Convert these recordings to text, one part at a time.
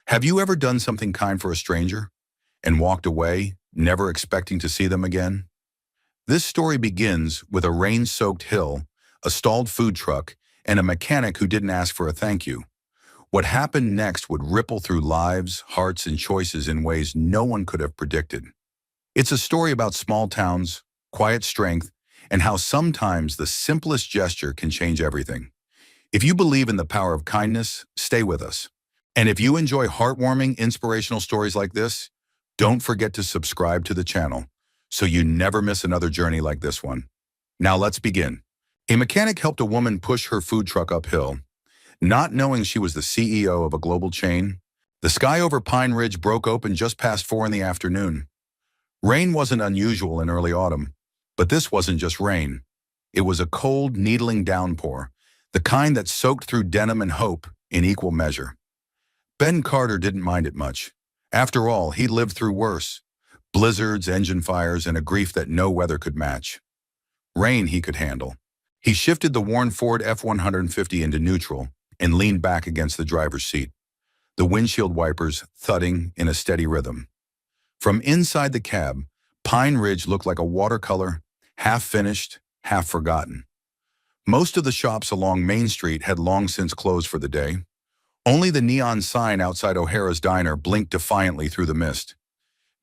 Have you ever done something kind for a stranger and walked away, never expecting to see them again? This story begins with a rain-soaked hill, a stalled food truck, and a mechanic who didn't ask for a thank you. What happened next would ripple through lives, hearts, and choices in ways no one could have predicted. It's a story about small towns, quiet strength, and how sometimes the simplest gesture can change everything. If you believe in the power of kindness, stay with us. And if you enjoy heartwarming, inspirational stories like this, don't forget to subscribe to the channel so you never miss another journey like this one. Now let's begin. A mechanic helped a woman push her food truck uphill, not knowing she was the CEO of a global chain. The sky over Pine Ridge broke open just past 4 in the afternoon. Rain wasn't unusual in early autumn, but this wasn't just rain. It was a cold, needling downpour, the kind that soaked through denim and hope in equal measure. Ben Carter didn't mind it much. After all, he lived through worse: blizzards, engine fires, and a grief that no weather could match. Rain he could handle. He shifted the worn Ford F-150 into neutral and leaned back against the driver's seat, the windshield wipers thudding in a steady rhythm. From inside the cab, Pine Ridge looked like a watercolor, half finished, half forgotten. Most of the shops along Main Street had long since closed for the day. Only the neon sign outside O'Hara's diner blinked defiantly through the mist.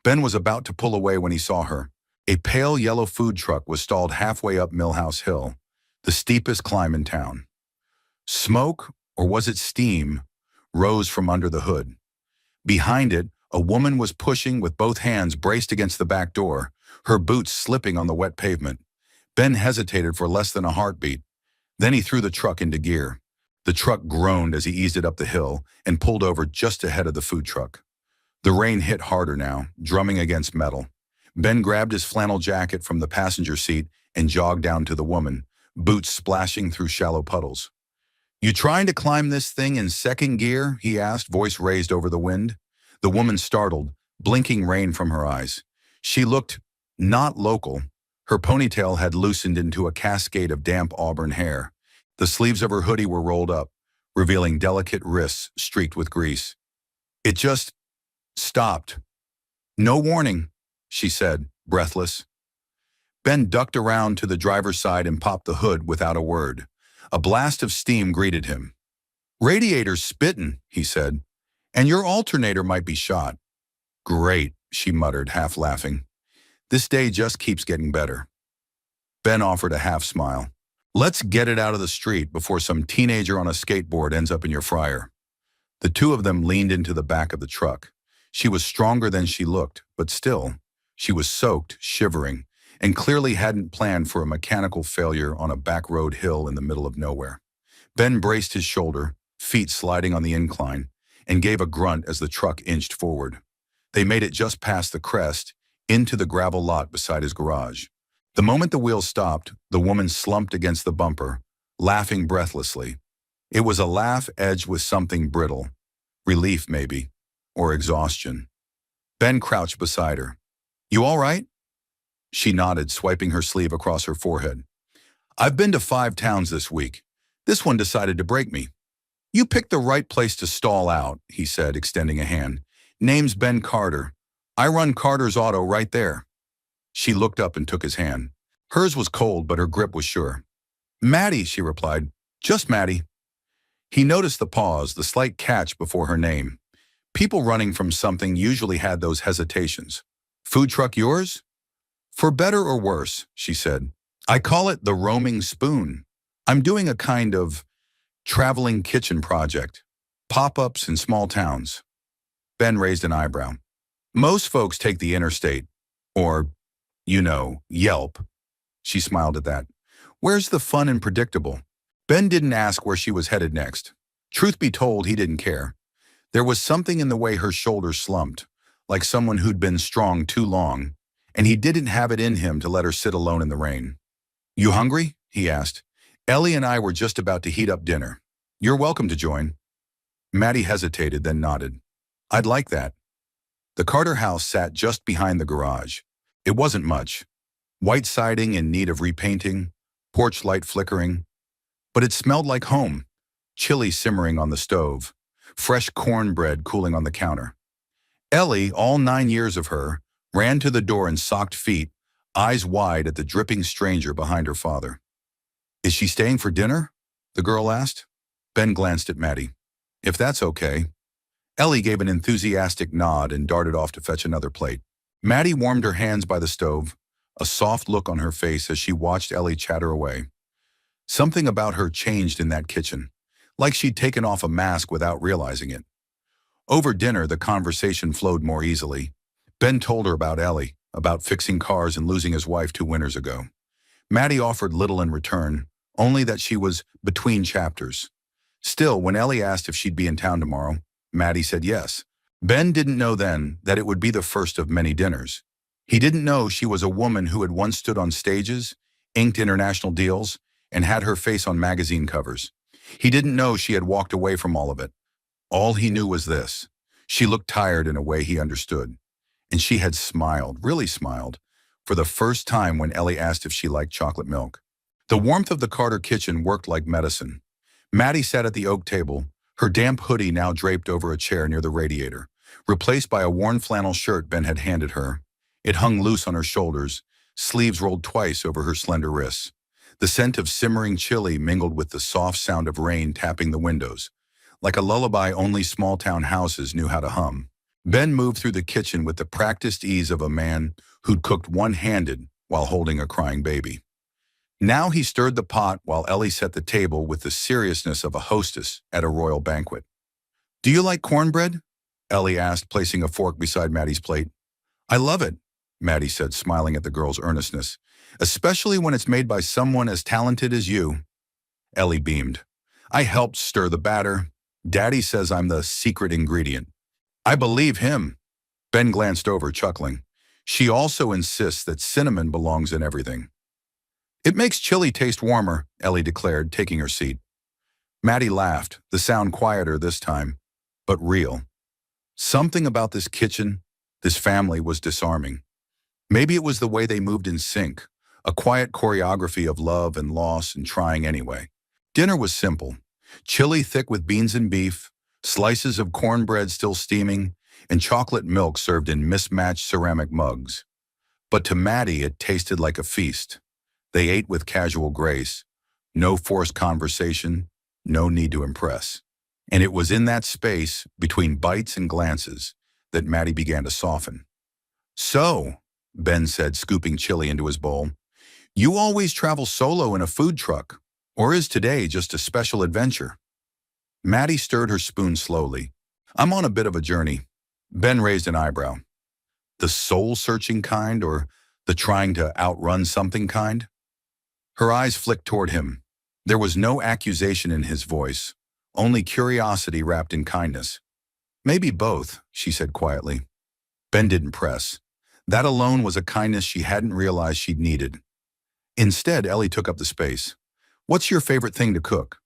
Ben was about to pull away when he saw her. A pale yellow food truck was stalled halfway up Millhouse Hill, the steepest climb in town. Smoke, or was it steam, rose from under the hood. Behind it, a woman was pushing with both hands braced against the back door, her boots slipping on the wet pavement. Ben hesitated for less than a heartbeat. Then he threw the truck into gear. The truck groaned as he eased it up the hill and pulled over just ahead of the food truck. The rain hit harder now, drumming against metal. Ben grabbed his flannel jacket from the passenger seat and jogged down to the woman, boots splashing through shallow puddles. "You trying to climb this thing in second gear?" he asked, voice raised over the wind. The woman startled, blinking rain from her eyes. She looked not local. Her ponytail had loosened into a cascade of damp auburn hair. The sleeves of her hoodie were rolled up, revealing delicate wrists streaked with grease. "It just stopped. No warning," she said, breathless. Ben ducked around to the driver's side and popped the hood without a word. A blast of steam greeted him. "Radiator's spittin'," he said, "and your alternator might be shot." "Great," she muttered, half laughing. "This day just keeps getting better." Ben offered a half smile. "Let's get it out of the street before some teenager on a skateboard ends up in your fryer." The two of them leaned into the back of the truck. She was stronger than she looked, but still, she was soaked, shivering, and clearly hadn't planned for a mechanical failure on a back road hill in the middle of nowhere. Ben braced his shoulder, feet sliding on the incline, and gave a grunt as the truck inched forward. They made it just past the crest, into the gravel lot beside his garage. The moment the wheels stopped, the woman slumped against the bumper, laughing breathlessly. It was a laugh edged with something brittle. Relief, maybe, or exhaustion. Ben crouched beside her. "You all right?" She nodded, swiping her sleeve across her forehead. "I've been to 5 towns this week. This one decided to break me." "You picked the right place to stall out," he said, extending a hand. "Name's Ben Carter. I run Carter's Auto right there." She looked up and took his hand. Hers was cold, but her grip was sure. "Maddie," she replied. "Just Maddie." He noticed the pause, the slight catch before her name. People running from something usually had those hesitations. "Food truck yours?" "For better or worse," she said. "I call it the roaming spoon. I'm doing a kind of traveling kitchen project. Pop-ups in small towns." Ben raised an eyebrow. "Most folks take the interstate. Or, Yelp." She smiled at that. "Where's the fun and predictable?" Ben didn't ask where she was headed next. Truth be told, he didn't care. There was something in the way her shoulders slumped, like someone who'd been strong too long, and he didn't have it in him to let her sit alone in the rain. "You hungry?" he asked. "Ellie and I were just about to heat up dinner. You're welcome to join." Maddie hesitated, then nodded. "I'd like that." The Carter house sat just behind the garage. It wasn't much. White siding in need of repainting, porch light flickering. But it smelled like home, chili simmering on the stove. fresh cornbread cooling on the counter. Ellie, all 9 years of her, ran to the door in socked feet, eyes wide at the dripping stranger behind her father. "Is she staying for dinner?" the girl asked. Ben glanced at Maddie. "If that's okay." Ellie gave an enthusiastic nod and darted off to fetch another plate. Maddie warmed her hands by the stove, a soft look on her face as she watched Ellie chatter away. Something about her changed in that kitchen, like she'd taken off a mask without realizing it. Over dinner, the conversation flowed more easily. Ben told her about Ellie, about fixing cars and losing his wife 2 winters ago. Maddie offered little in return, only that she was between chapters. Still, when Ellie asked if she'd be in town tomorrow, Maddie said yes. Ben didn't know then that it would be the first of many dinners. He didn't know she was a woman who had once stood on stages, inked international deals, and had her face on magazine covers. He didn't know she had walked away from all of it. All he knew was this: she looked tired in a way he understood. And she had smiled, really smiled, for the first time when Ellie asked if she liked chocolate milk. The warmth of the Carter kitchen worked like medicine. Maddie sat at the oak table, her damp hoodie now draped over a chair near the radiator, replaced by a worn flannel shirt Ben had handed her. It hung loose on her shoulders, sleeves rolled twice over her slender wrists. The scent of simmering chili mingled with the soft sound of rain tapping the windows, like a lullaby only small-town houses knew how to hum. Ben moved through the kitchen with the practiced ease of a man who'd cooked one-handed while holding a crying baby. Now he stirred the pot while Ellie set the table with the seriousness of a hostess at a royal banquet. "Do you like cornbread?" Ellie asked, placing a fork beside Maddie's plate. "I love it," Maddie said, smiling at the girl's earnestness, "especially when it's made by someone as talented as you." Ellie beamed. "I helped stir the batter. Daddy says I'm the secret ingredient." "I believe him." Ben glanced over, chuckling. "She also insists that cinnamon belongs in everything." "It makes chili taste warmer," Ellie declared, taking her seat. Maddie laughed, the sound quieter this time, but real. Something about this kitchen, this family, was disarming. Maybe it was the way they moved in sync, a quiet choreography of love and loss and trying anyway. Dinner was simple: chili thick with beans and beef, slices of cornbread still steaming, and chocolate milk served in mismatched ceramic mugs. But to Maddie, it tasted like a feast. They ate with casual grace, no forced conversation, no need to impress. And it was in that space, between bites and glances, that Maddie began to soften. "So," Ben said, scooping chili into his bowl, "you always travel solo in a food truck, or is today just a special adventure?" Maddie stirred her spoon slowly. "I'm on a bit of a journey." Ben raised an eyebrow. "The soul-searching kind, or the trying to outrun something kind?" Her eyes flicked toward him. There was no accusation in his voice, only curiosity wrapped in kindness. "Maybe both," she said quietly. Ben didn't press. That alone was a kindness she hadn't realized she'd needed. Instead, Ellie took up the space. "What's your favorite thing to cook?"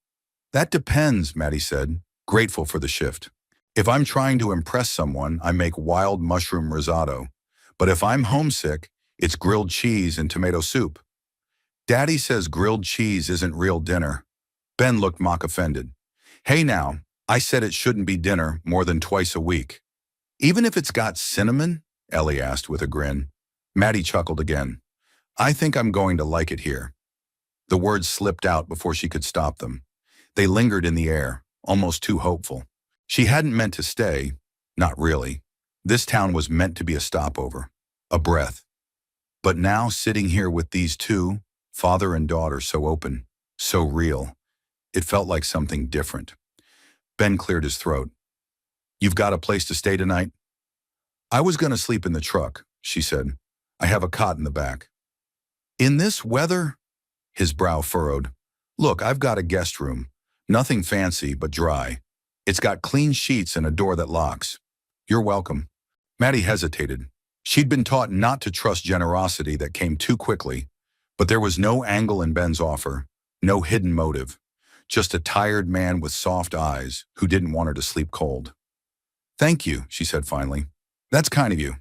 "That depends," Maddie said, grateful for the shift. "If I'm trying to impress someone, I make wild mushroom risotto. But if I'm homesick, it's grilled cheese and tomato soup." "Daddy says grilled cheese isn't real dinner." Ben looked mock offended. "Hey now, I said it shouldn't be dinner more than twice a week." "Even if it's got cinnamon?" Ellie asked with a grin. Maddie chuckled again. "I think I'm going to like it here." The words slipped out before she could stop them. They lingered in the air, almost too hopeful. She hadn't meant to stay, not really. This town was meant to be a stopover, a breath. But now, sitting here with these two, father and daughter, so open, so real, it felt like something different. Ben cleared his throat. "You've got a place to stay tonight?" "I was going to sleep in the truck," she said. "I have a cot in the back." "In this weather?" His brow furrowed. "Look, I've got a guest room. Nothing fancy, but dry. It's got clean sheets and a door that locks. You're welcome." Maddie hesitated. She'd been taught not to trust generosity that came too quickly, but there was no angle in Ben's offer, no hidden motive, just a tired man with soft eyes who didn't want her to sleep cold. "Thank you," she said finally. "That's kind of you."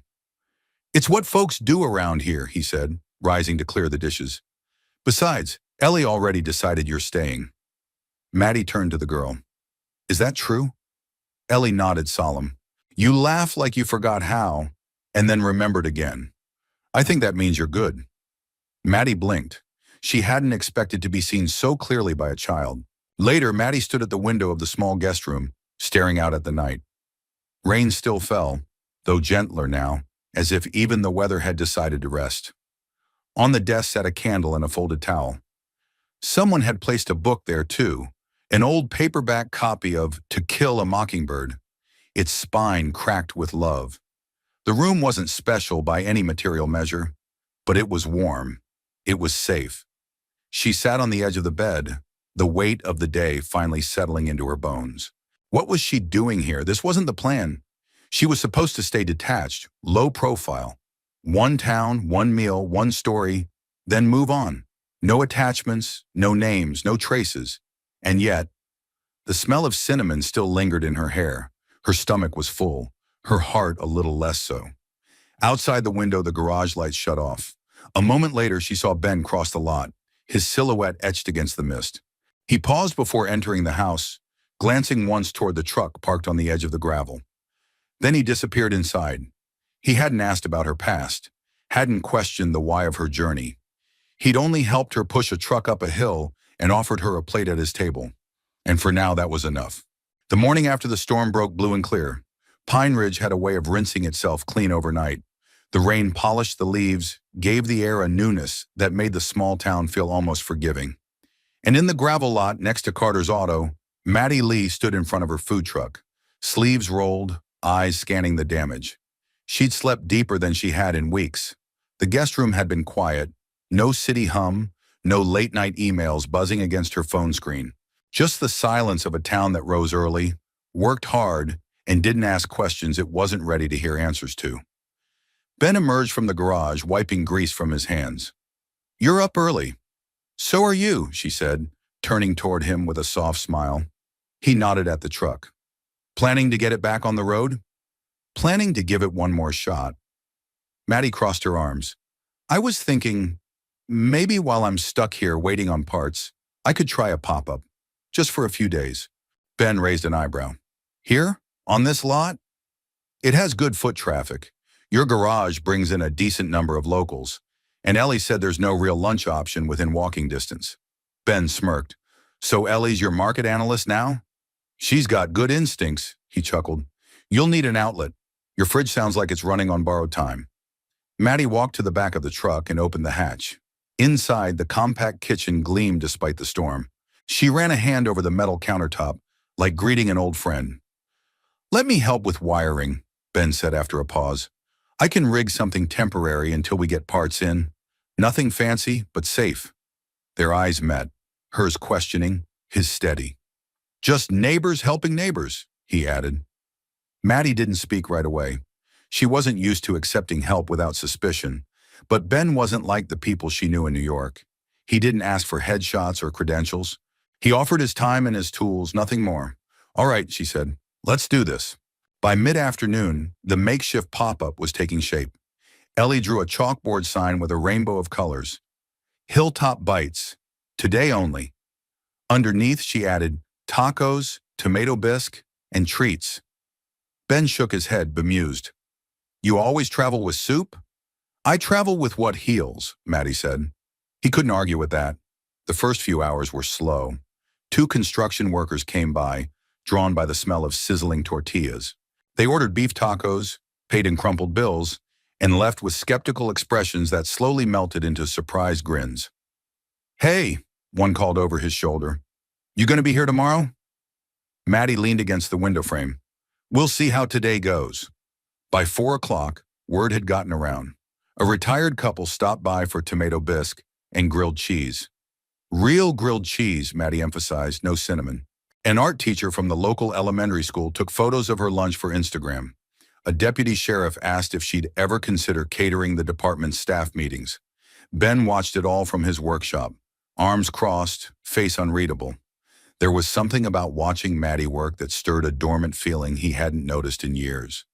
"It's what folks do around here," he said, rising to clear the dishes. "Besides, Ellie already decided you're staying." Maddie turned to the girl. "Is that true?" Ellie nodded solemn. You laugh like you forgot how, and then remembered again. I think that means you're good. Maddie blinked. She hadn't expected to be seen so clearly by a child. Later, Maddie stood at the window of the small guest room, staring out at the night. Rain still fell, though gentler now, as if even the weather had decided to rest. On the desk sat a candle and a folded towel. Someone had placed a book there too, an old paperback copy of To Kill a Mockingbird, its spine cracked with love. The room wasn't special by any material measure, but it was warm. It was safe. She sat on the edge of the bed, the weight of the day finally settling into her bones. What was she doing here? This wasn't the plan. She was supposed to stay detached, low profile. One town, one meal, one story, then move on. No attachments, no names, no traces. And yet, the smell of cinnamon still lingered in her hair. Her stomach was full, her heart a little less so. Outside the window, the garage lights shut off. A moment later, she saw Ben cross the lot, his silhouette etched against the mist. He paused before entering the house, glancing once toward the truck parked on the edge of the gravel. Then he disappeared inside. He hadn't asked about her past, hadn't questioned the why of her journey. He'd only helped her push a truck up a hill and offered her a plate at his table. And for now, that was enough. The morning after the storm broke blue and clear, Pine Ridge had a way of rinsing itself clean overnight. The rain polished the leaves, gave the air a newness that made the small town feel almost forgiving. And in the gravel lot next to Carter's Auto, Maddie Lee stood in front of her food truck, sleeves rolled, eyes scanning the damage. She'd slept deeper than she had in weeks. The guest room had been quiet, no city hum, no late-night emails buzzing against her phone screen. Just the silence of a town that rose early, worked hard, and didn't ask questions it wasn't ready to hear answers to. Ben emerged from the garage, wiping grease from his hands. You're up early. So are you, she said, turning toward him with a soft smile. He nodded at the truck. Planning to get it back on the road? Planning to give it one more shot. Maddie crossed her arms. I was thinking, maybe while I'm stuck here waiting on parts, I could try a pop-up, just for a few days. Ben raised an eyebrow. Here? On this lot? It has good foot traffic. Your garage brings in a decent number of locals, and Ellie said there's no real lunch option within walking distance. Ben smirked. So Ellie's your market analyst now? She's got good instincts, he chuckled. You'll need an outlet. Your fridge sounds like it's running on borrowed time. Maddie walked to the back of the truck and opened the hatch. Inside, the compact kitchen gleamed despite the storm. She ran a hand over the metal countertop, like greeting an old friend. Let me help with wiring, Ben said after a pause. I can rig something temporary until we get parts in. Nothing fancy, but safe. Their eyes met, hers questioning, his steady. Just neighbors helping neighbors, he added. Maddie didn't speak right away. She wasn't used to accepting help without suspicion, but Ben wasn't like the people she knew in New York. He didn't ask for headshots or credentials. He offered his time and his tools, nothing more. All right, she said, let's do this. By mid-afternoon, the makeshift pop-up was taking shape. Ellie drew a chalkboard sign with a rainbow of colors. Hilltop Bites, today only. Underneath, she added tacos, tomato bisque, and treats. Ben shook his head, bemused. You always travel with soup? I travel with what heals, Maddie said. He couldn't argue with that. The first few hours were slow. 2 construction workers came by, drawn by the smell of sizzling tortillas. They ordered beef tacos, paid in crumpled bills, and left with skeptical expressions that slowly melted into surprised grins. Hey, one called over his shoulder. You gonna be here tomorrow? Maddie leaned against the window frame. We'll see how today goes. By 4 o'clock, word had gotten around. A retired couple stopped by for tomato bisque and grilled cheese. Real grilled cheese, Maddie emphasized, no cinnamon. An art teacher from the local elementary school took photos of her lunch for Instagram. A deputy sheriff asked if she'd ever consider catering the department's staff meetings. Ben watched it all from his workshop, arms crossed, face unreadable. There was something about watching Maddie work that stirred a dormant feeling he hadn't noticed in years.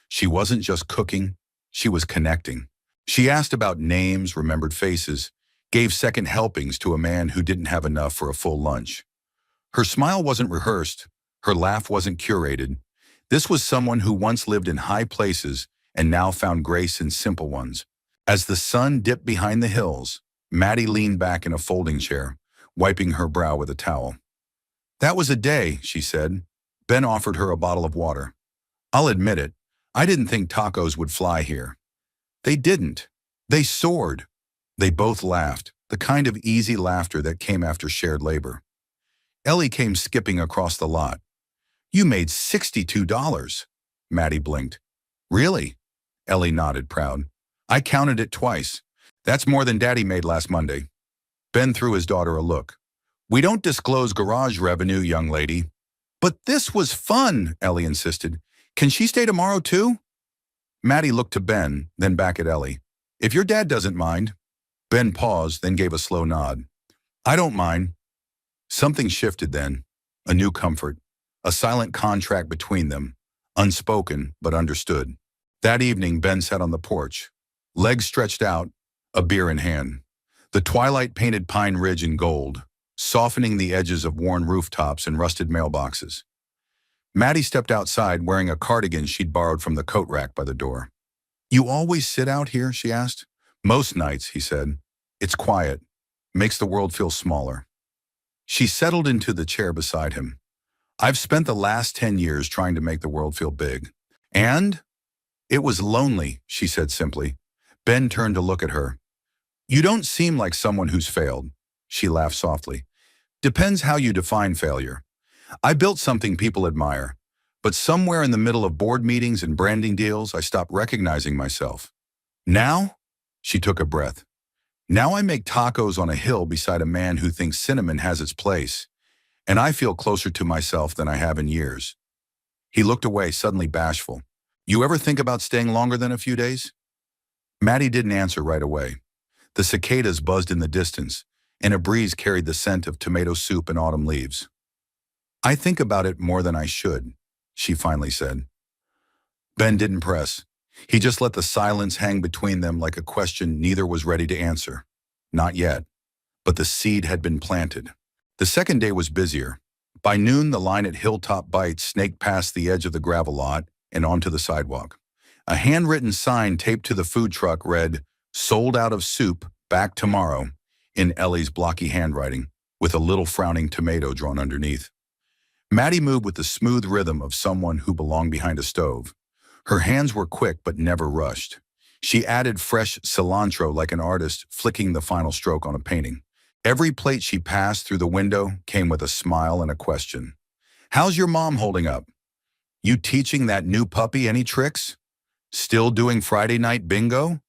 She wasn't just cooking, she was connecting. She asked about names, remembered faces, gave second helpings to a man who didn't have enough for a full lunch. Her smile wasn't rehearsed, her laugh wasn't curated. This was someone who once lived in high places and now found grace in simple ones. As the sun dipped behind the hills, Maddie leaned back in a folding chair, wiping her brow with a towel. "That was a day," she said. Ben offered her a bottle of water. "I'll admit it, I didn't think tacos would fly here." They didn't. They soared. They both laughed, the kind of easy laughter that came after shared labor. Ellie came skipping across the lot. "You made $62. Maddie blinked. "Really?" Ellie nodded, proud. "I counted it twice. That's more than Daddy made last Monday." Ben threw his daughter a look. "We don't disclose garage revenue, young lady." "But this was fun," Ellie insisted. "Can she stay tomorrow too?" Maddie looked to Ben, then back at Ellie. "If your dad doesn't mind." Ben paused, then gave a slow nod. "I don't mind." Something shifted then. A new comfort. A silent contract between them. Unspoken, but understood. That evening, Ben sat on the porch. Legs stretched out, a beer in hand. The twilight painted Pine Ridge in gold, softening the edges of worn rooftops and rusted mailboxes. Maddie stepped outside wearing a cardigan she'd borrowed from the coat rack by the door. "You always sit out here?" she asked. "Most nights," he said. "It's quiet. Makes the world feel smaller." She settled into the chair beside him. "I've spent the last 10 years trying to make the world feel big. And it was lonely," she said simply. Ben turned to look at her. "You don't seem like someone who's failed." She laughed softly. "Depends how you define failure. I built something people admire, but somewhere in the middle of board meetings and branding deals, I stopped recognizing myself. Now," she took a breath, "now I make tacos on a hill beside a man who thinks cinnamon has its place, and I feel closer to myself than I have in years." He looked away, suddenly bashful. "You ever think about staying longer than a few days?" Maddie didn't answer right away. The cicadas buzzed in the distance, and a breeze carried the scent of tomato soup and autumn leaves. "I think about it more than I should," she finally said. Ben didn't press. He just let the silence hang between them like a question neither was ready to answer. Not yet. But the seed had been planted. The second day was busier. By noon, the line at Hilltop Bites snaked past the edge of the gravel lot and onto the sidewalk. A handwritten sign taped to the food truck read, "Sold out of soup, back tomorrow," in Ellie's blocky handwriting, with a little frowning tomato drawn underneath. Maddie moved with the smooth rhythm of someone who belonged behind a stove. Her hands were quick but never rushed. She added fresh cilantro like an artist flicking the final stroke on a painting. Every plate she passed through the window came with a smile and a question. "How's your mom holding up? You teaching that new puppy any tricks? Still doing Friday night bingo?"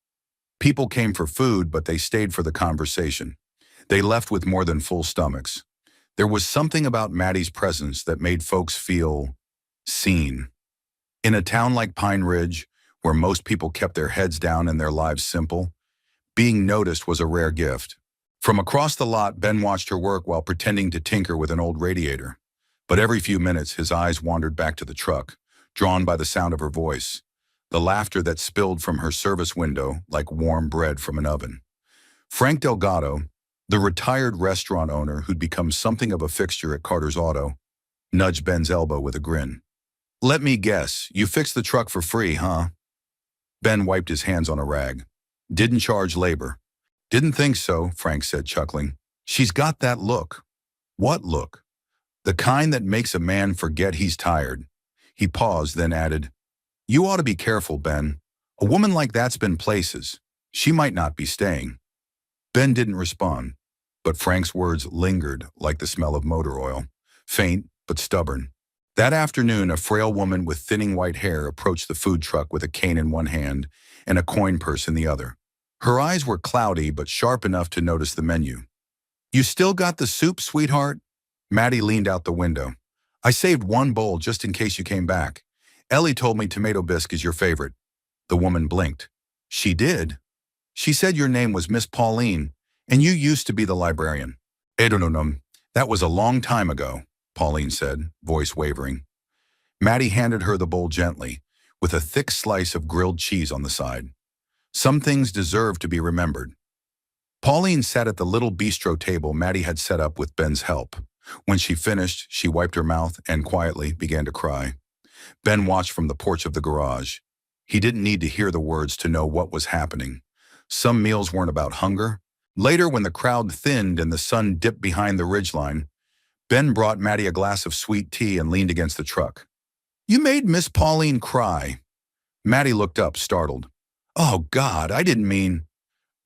People came for food, but they stayed for the conversation. They left with more than full stomachs. There was something about Maddie's presence that made folks feel seen. In a town like Pine Ridge, where most people kept their heads down and their lives simple, being noticed was a rare gift. From across the lot, Ben watched her work while pretending to tinker with an old radiator. But every few minutes, his eyes wandered back to the truck, drawn by the sound of her voice, the laughter that spilled from her service window like warm bread from an oven. Frank Delgado, the retired restaurant owner who'd become something of a fixture at Carter's Auto, nudged Ben's elbow with a grin. "Let me guess, you fixed the truck for free, huh?" Ben wiped his hands on a rag. "Didn't charge labor." "Didn't think so," Frank said, chuckling. "She's got that look." "What look?" "The kind that makes a man forget he's tired." He paused, then added, "You ought to be careful, Ben. A woman like that's been places. She might not be staying." Ben didn't respond, but Frank's words lingered like the smell of motor oil, faint but stubborn. That afternoon, a frail woman with thinning white hair approached the food truck with a cane in one hand and a coin purse in the other. Her eyes were cloudy but sharp enough to notice the menu. "You still got the soup, sweetheart?" Maddie leaned out the window. "I saved one bowl just in case you came back. Ellie told me tomato bisque is your favorite." The woman blinked. "She did? She said your name was Miss Pauline, and you used to be the librarian." "Edononum, that was a long time ago," Pauline said, voice wavering. Maddie handed her the bowl gently, with a thick slice of grilled cheese on the side. Some things deserve to be remembered. Pauline sat at the little bistro table Maddie had set up with Ben's help. When she finished, she wiped her mouth and quietly began to cry. Ben watched from the porch of the garage. He didn't need to hear the words to know what was happening. Some meals weren't about hunger. Later, when the crowd thinned and the sun dipped behind the ridgeline, Ben brought Maddie a glass of sweet tea and leaned against the truck. "You made Miss Pauline cry." Maddie looked up, startled. "Oh, God, I didn't mean—"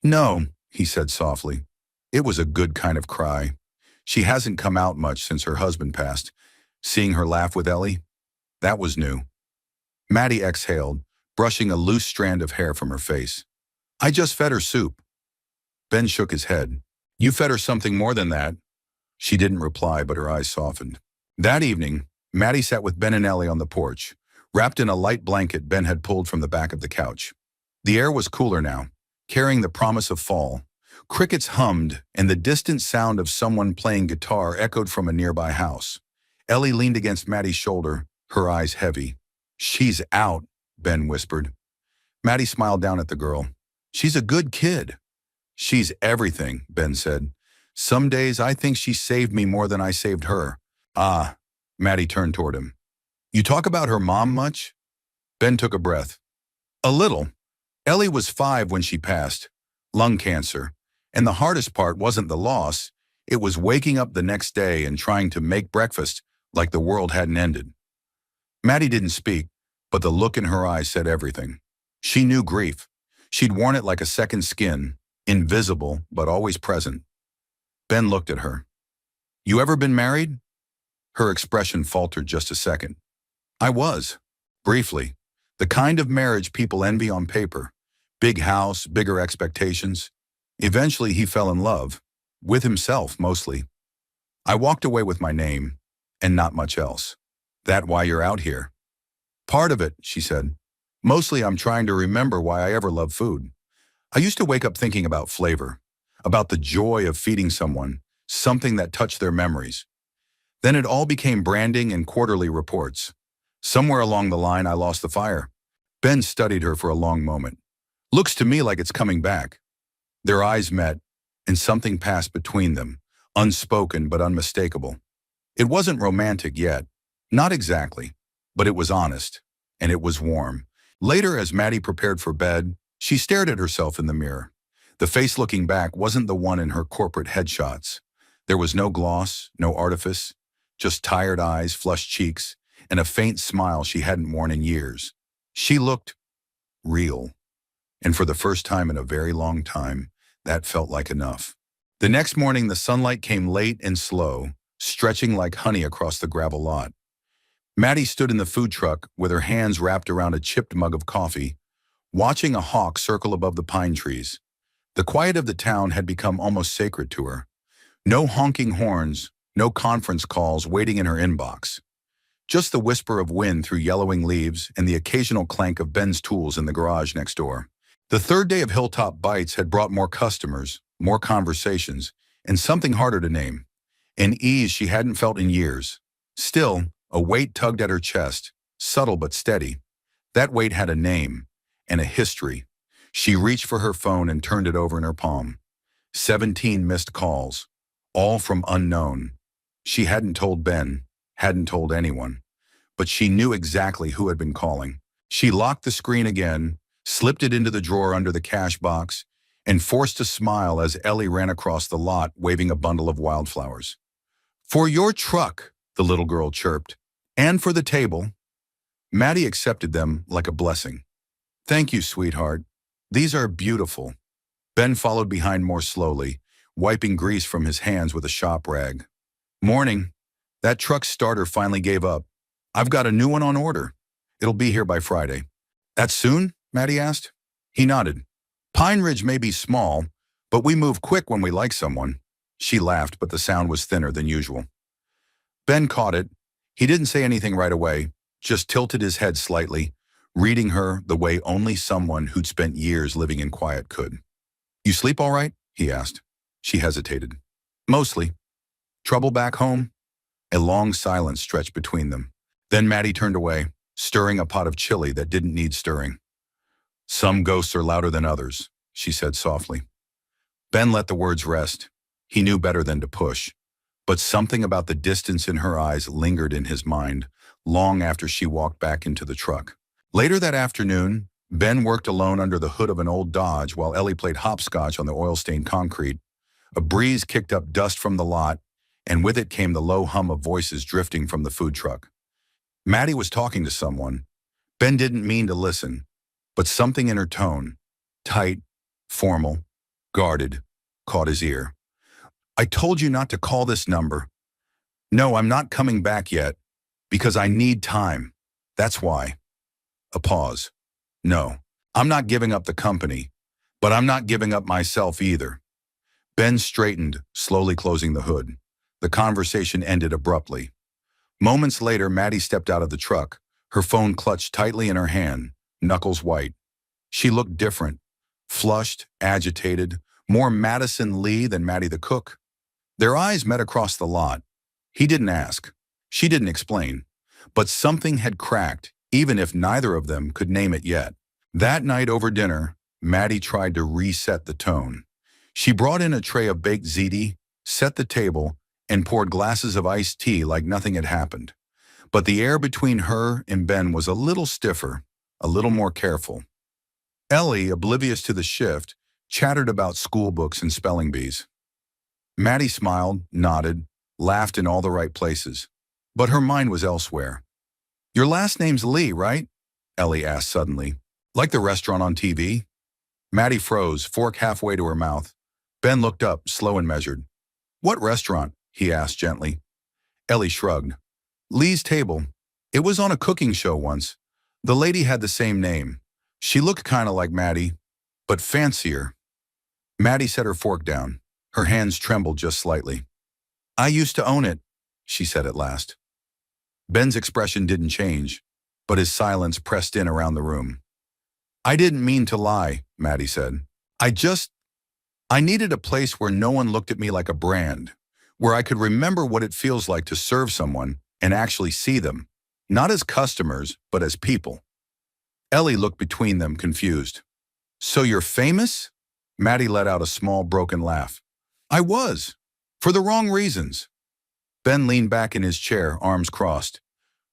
"No," he said softly. "It was a good kind of cry. She hasn't come out much since her husband passed. Seeing her laugh with Ellie, that was new." Maddie exhaled, brushing a loose strand of hair from her face. "I just fed her soup." Ben shook his head. "You fed her something more than that." She didn't reply, but her eyes softened. That evening, Maddie sat with Ben and Ellie on the porch, wrapped in a light blanket Ben had pulled from the back of the couch. The air was cooler now, carrying the promise of fall. Crickets hummed, and the distant sound of someone playing guitar echoed from a nearby house. Ellie leaned against Maddie's shoulder, her eyes heavy. "She's out," Ben whispered. Maddie smiled down at the girl. "She's a good kid." "She's everything," Ben said. "Some days I think she saved me more than I saved her." "Ah," Maddie turned toward him. "You talk about her mom much?" Ben took a breath. "A little. Ellie was 5 when she passed. Lung cancer. And the hardest part wasn't the loss. It was waking up the next day and trying to make breakfast like the world hadn't ended." Maddie didn't speak, but the look in her eyes said everything. She knew grief. She'd worn it like a second skin, invisible but always present. Ben looked at her. "You ever been married?" Her expression faltered just a second. "I was. Briefly. The kind of marriage people envy on paper. Big house, bigger expectations. Eventually he fell in love. With himself, mostly. I walked away with my name, and not much else. That why you're out here?" "Part of it," she said. "Mostly I'm trying to remember why I ever loved food. I used to wake up thinking about flavor, about the joy of feeding someone, something that touched their memories. Then it all became branding and quarterly reports. Somewhere along the line I lost the fire." Ben studied her for a long moment. "Looks to me like it's coming back." Their eyes met, and something passed between them, unspoken but unmistakable. It wasn't romantic yet. Not exactly. But it was honest, and it was warm. Later, as Maddie prepared for bed, she stared at herself in the mirror. The face looking back wasn't the one in her corporate headshots. There was no gloss, no artifice, just tired eyes, flushed cheeks, and a faint smile she hadn't worn in years. She looked real. And for the first time in a very long time, that felt like enough. The next morning, the sunlight came late and slow, stretching like honey across the gravel lot. Maddie stood in the food truck with her hands wrapped around a chipped mug of coffee, watching a hawk circle above the pine trees. The quiet of the town had become almost sacred to her. No honking horns, no conference calls waiting in her inbox. Just the whisper of wind through yellowing leaves and the occasional clank of Ben's tools in the garage next door. The third day of Hilltop Bites had brought more customers, more conversations, and something harder to name. An ease she hadn't felt in years. Still, a weight tugged at her chest, subtle but steady. That weight had a name and a history. She reached for her phone and turned it over in her palm. 17 missed calls, all from unknown. She hadn't told Ben, hadn't told anyone, but she knew exactly who had been calling. She locked the screen again, slipped it into the drawer under the cash box, and forced a smile as Ellie ran across the lot waving a bundle of wildflowers. "For your truck," the little girl chirped, "and for the table." Maddie accepted them like a blessing. "Thank you, sweetheart. These are beautiful." Ben followed behind more slowly, wiping grease from his hands with a shop rag. "Morning. That truck starter finally gave up. I've got a new one on order. It'll be here by Friday." "That soon?" Maddie asked. He nodded. "Pine Ridge may be small, but we move quick when we like someone." She laughed, but the sound was thinner than usual. Ben caught it. He didn't say anything right away, just tilted his head slightly, reading her the way only someone who'd spent years living in quiet could. "You sleep all right?" he asked. She hesitated. "Mostly. Trouble back home?" A long silence stretched between them. Then Maddie turned away, stirring a pot of chili that didn't need stirring. "Some ghosts are louder than others," she said softly. Ben let the words rest. He knew better than to push. But something about the distance in her eyes lingered in his mind, long after she walked back into the truck. Later that afternoon, Ben worked alone under the hood of an old Dodge while Ellie played hopscotch on the oil-stained concrete. A breeze kicked up dust from the lot, and with it came the low hum of voices drifting from the food truck. Maddie was talking to someone. Ben didn't mean to listen, but something in her tone, tight, formal, guarded, caught his ear. "I told you not to call this number." "No, I'm not coming back yet, because I need time. That's why." A pause. "No, I'm not giving up the company, but I'm not giving up myself either." Ben straightened, slowly closing the hood. The conversation ended abruptly. Moments later, Maddie stepped out of the truck, her phone clutched tightly in her hand, knuckles white. She looked different, flushed, agitated, more Madison Lee than Maddie the cook. Their eyes met across the lot. He didn't ask. She didn't explain. But something had cracked, even if neither of them could name it yet. That night over dinner, Maddie tried to reset the tone. She brought in a tray of baked ziti, set the table, and poured glasses of iced tea like nothing had happened. But the air between her and Ben was a little stiffer, a little more careful. Ellie, oblivious to the shift, chattered about school books and spelling bees. Maddie smiled, nodded, laughed in all the right places. But her mind was elsewhere. "Your last name's Lee, right?" Ellie asked suddenly. "Like the restaurant on TV?" Maddie froze, fork halfway to her mouth. Ben looked up, slow and measured. "What restaurant?" he asked gently. Ellie shrugged. "Lee's Table. It was on a cooking show once. The lady had the same name. She looked kind of like Maddie, but fancier." Maddie set her fork down. Her hands trembled just slightly. "I used to own it," she said at last. Ben's expression didn't change, but his silence pressed in around the room. "I didn't mean to lie," Maddie said. I needed a place where no one looked at me like a brand, where I could remember what it feels like to serve someone and actually see them, not as customers, but as people." Ellie looked between them, confused. "So you're famous?" Maddie let out a small, broken laugh. "I was, for the wrong reasons." Ben leaned back in his chair, arms crossed.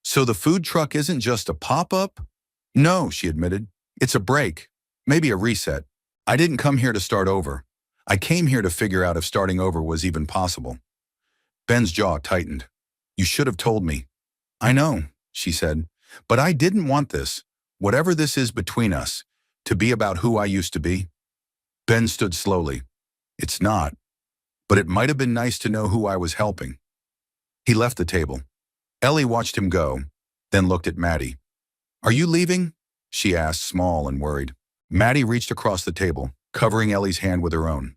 "So the food truck isn't just a pop-up?" "No," she admitted. "It's a break, maybe a reset. I didn't come here to start over. I came here to figure out if starting over was even possible." Ben's jaw tightened. "You should have told me." "I know," she said, "but I didn't want this, whatever this is between us, to be about who I used to be." Ben stood slowly. "It's not, but it might have been nice to know who I was helping." He left the table. Ellie watched him go, then looked at Maddie. "Are you leaving?" she asked, small and worried. Maddie reached across the table, covering Ellie's hand with her own.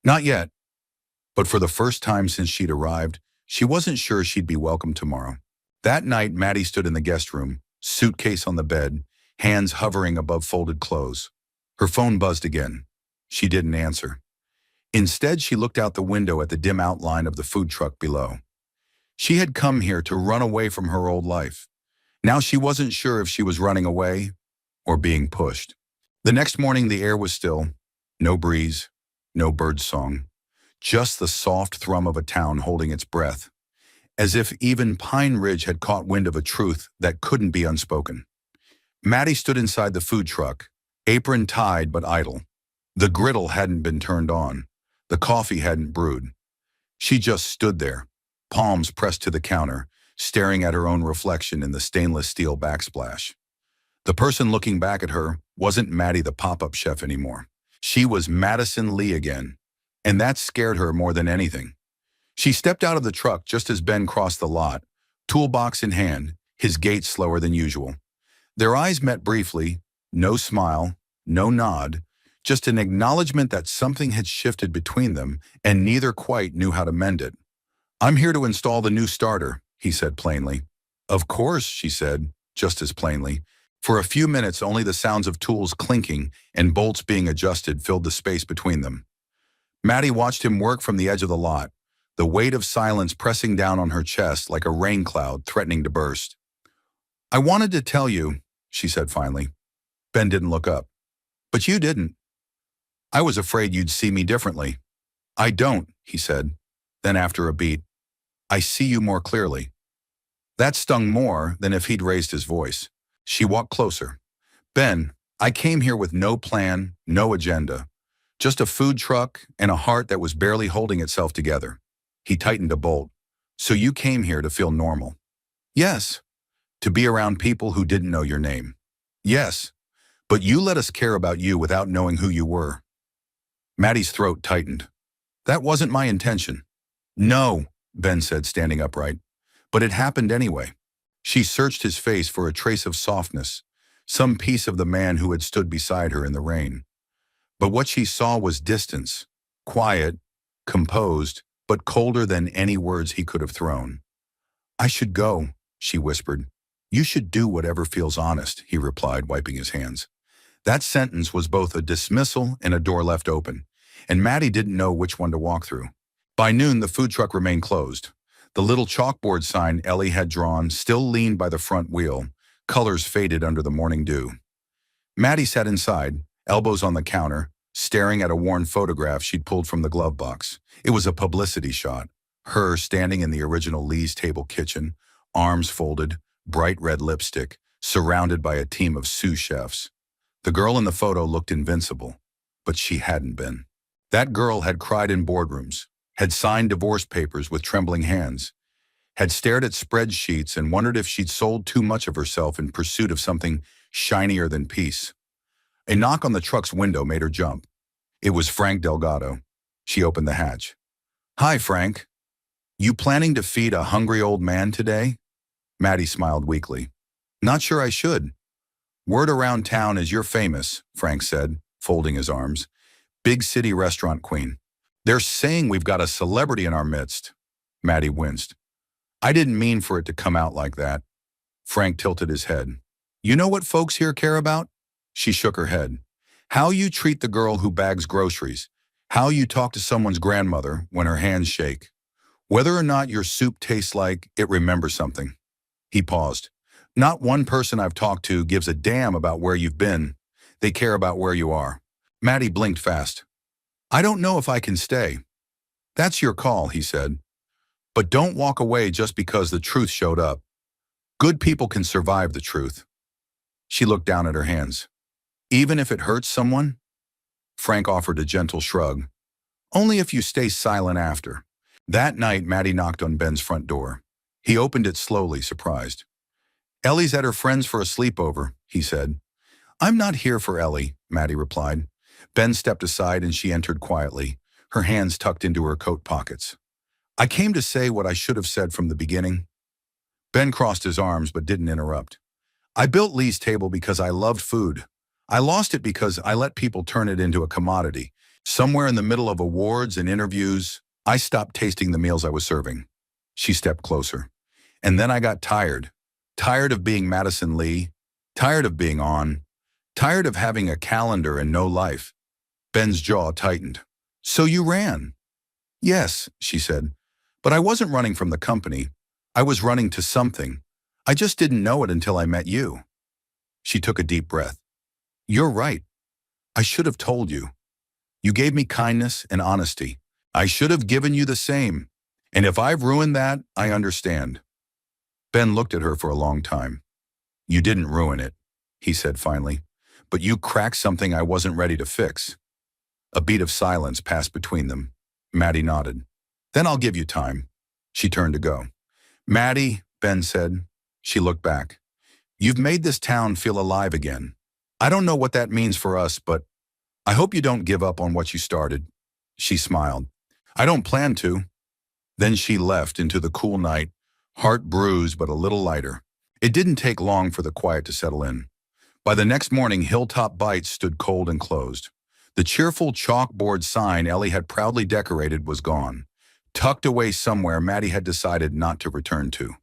"Not yet." But for the first time since she'd arrived, she wasn't sure she'd be welcome tomorrow. That night, Maddie stood in the guest room, suitcase on the bed, hands hovering above folded clothes. Her phone buzzed again. She didn't answer. Instead, she looked out the window at the dim outline of the food truck below. She had come here to run away from her old life. Now she wasn't sure if she was running away or being pushed. The next morning, the air was still. No breeze, no bird song. Just the soft thrum of a town holding its breath, as if even Pine Ridge had caught wind of a truth that couldn't be unspoken. Maddie stood inside the food truck, apron tied but idle. The griddle hadn't been turned on. The coffee hadn't brewed. She just stood there, palms pressed to the counter, staring at her own reflection in the stainless steel backsplash. The person looking back at her wasn't Maddie the pop-up chef anymore. She was Madison Lee again, and that scared her more than anything. She stepped out of the truck just as Ben crossed the lot, toolbox in hand, his gait slower than usual. Their eyes met briefly, no smile, no nod, just an acknowledgement that something had shifted between them, and neither quite knew how to mend it. "I'm here to install the new starter," he said plainly. "Of course," she said, just as plainly. For a few minutes, only the sounds of tools clinking and bolts being adjusted filled the space between them. Maddie watched him work from the edge of the lot, the weight of silence pressing down on her chest like a rain cloud threatening to burst. "I wanted to tell you," she said finally. Ben didn't look up. "But you didn't." "I was afraid you'd see me differently." "I don't," he said. Then after a beat, "I see you more clearly." That stung more than if he'd raised his voice. She walked closer. Ben, I came here with no plan, no agenda. Just a food truck and a heart that was barely holding itself together. He tightened a bolt. So you came here to feel normal? Yes. To be around people who didn't know your name? Yes. But you let us care about you without knowing who you were. Maddie's throat tightened. That wasn't my intention. No, Ben said, standing upright. But it happened anyway. She searched his face for a trace of softness, some piece of the man who had stood beside her in the rain. But what she saw was distance, quiet, composed, but colder than any words he could have thrown. I should go, she whispered. You should do whatever feels honest, he replied, wiping his hands. That sentence was both a dismissal and a door left open, and Maddie didn't know which one to walk through. By noon, the food truck remained closed. The little chalkboard sign Ellie had drawn still leaned by the front wheel, colors faded under the morning dew. Maddie sat inside, elbows on the counter, staring at a worn photograph she'd pulled from the glove box. It was a publicity shot. Her standing in the original Lee's Table kitchen, arms folded, bright red lipstick, surrounded by a team of sous chefs. The girl in the photo looked invincible, but she hadn't been. That girl had cried in boardrooms, had signed divorce papers with trembling hands, had stared at spreadsheets and wondered if she'd sold too much of herself in pursuit of something shinier than peace. A knock on the truck's window made her jump. It was Frank Delgado. She opened the hatch. Hi, Frank. You planning to feed a hungry old man today? Maddie smiled weakly. Not sure I should. Word around town is you're famous, Frank said, folding his arms. Big city restaurant queen. They're saying we've got a celebrity in our midst. Maddie winced. I didn't mean for it to come out like that. Frank tilted his head. You know what folks here care about? She shook her head. How you treat the girl who bags groceries. How you talk to someone's grandmother when her hands shake. Whether or not your soup tastes like it remembers something. He paused. Not one person I've talked to gives a damn about where you've been. They care about where you are. Maddie blinked fast. I don't know if I can stay. That's your call, he said. But don't walk away just because the truth showed up. Good people can survive the truth. She looked down at her hands. Even if it hurts someone? Frank offered a gentle shrug. Only if you stay silent after. That night, Maddie knocked on Ben's front door. He opened it slowly, surprised. Ellie's at her friend's for a sleepover, he said. I'm not here for Ellie, Maddie replied. Ben stepped aside and she entered quietly, her hands tucked into her coat pockets. I came to say what I should have said from the beginning. Ben crossed his arms but didn't interrupt. I built Lee's Table because I loved food. I lost it because I let people turn it into a commodity. Somewhere in the middle of awards and interviews, I stopped tasting the meals I was serving. She stepped closer. And then I got tired. Tired of being Madison Lee. Tired of being on. Tired of having a calendar and no life. Ben's jaw tightened. So you ran? Yes, she said. But I wasn't running from the company. I was running to something. I just didn't know it until I met you. She took a deep breath. You're right. I should have told you. You gave me kindness and honesty. I should have given you the same. And if I've ruined that, I understand. Ben looked at her for a long time. You didn't ruin it, he said finally. But you cracked something I wasn't ready to fix. A beat of silence passed between them. Maddie nodded. Then I'll give you time. She turned to go. Maddie, Ben said. She looked back. You've made this town feel alive again. I don't know what that means for us, but I hope you don't give up on what you started. She smiled. I don't plan to. Then she left into the cool night, heart bruised but a little lighter. It didn't take long for the quiet to settle in. By the next morning, Hilltop Bites stood cold and closed. The cheerful chalkboard sign Ellie had proudly decorated was gone. Tucked away somewhere Maddie had decided not to return to.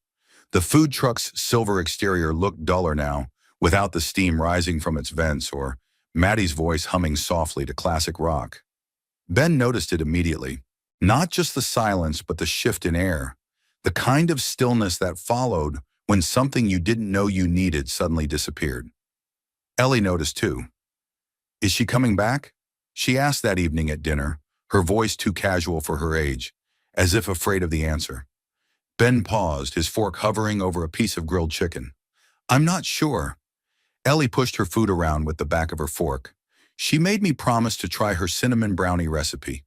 The food truck's silver exterior looked duller now, without the steam rising from its vents or Maddie's voice humming softly to classic rock. Ben noticed it immediately. Not just the silence, but the shift in air. The kind of stillness that followed when something you didn't know you needed suddenly disappeared. Ellie noticed too. Is she coming back? She asked that evening at dinner, her voice too casual for her age, as if afraid of the answer. Ben paused, his fork hovering over a piece of grilled chicken. I'm not sure. Ellie pushed her food around with the back of her fork. She made me promise to try her cinnamon brownie recipe.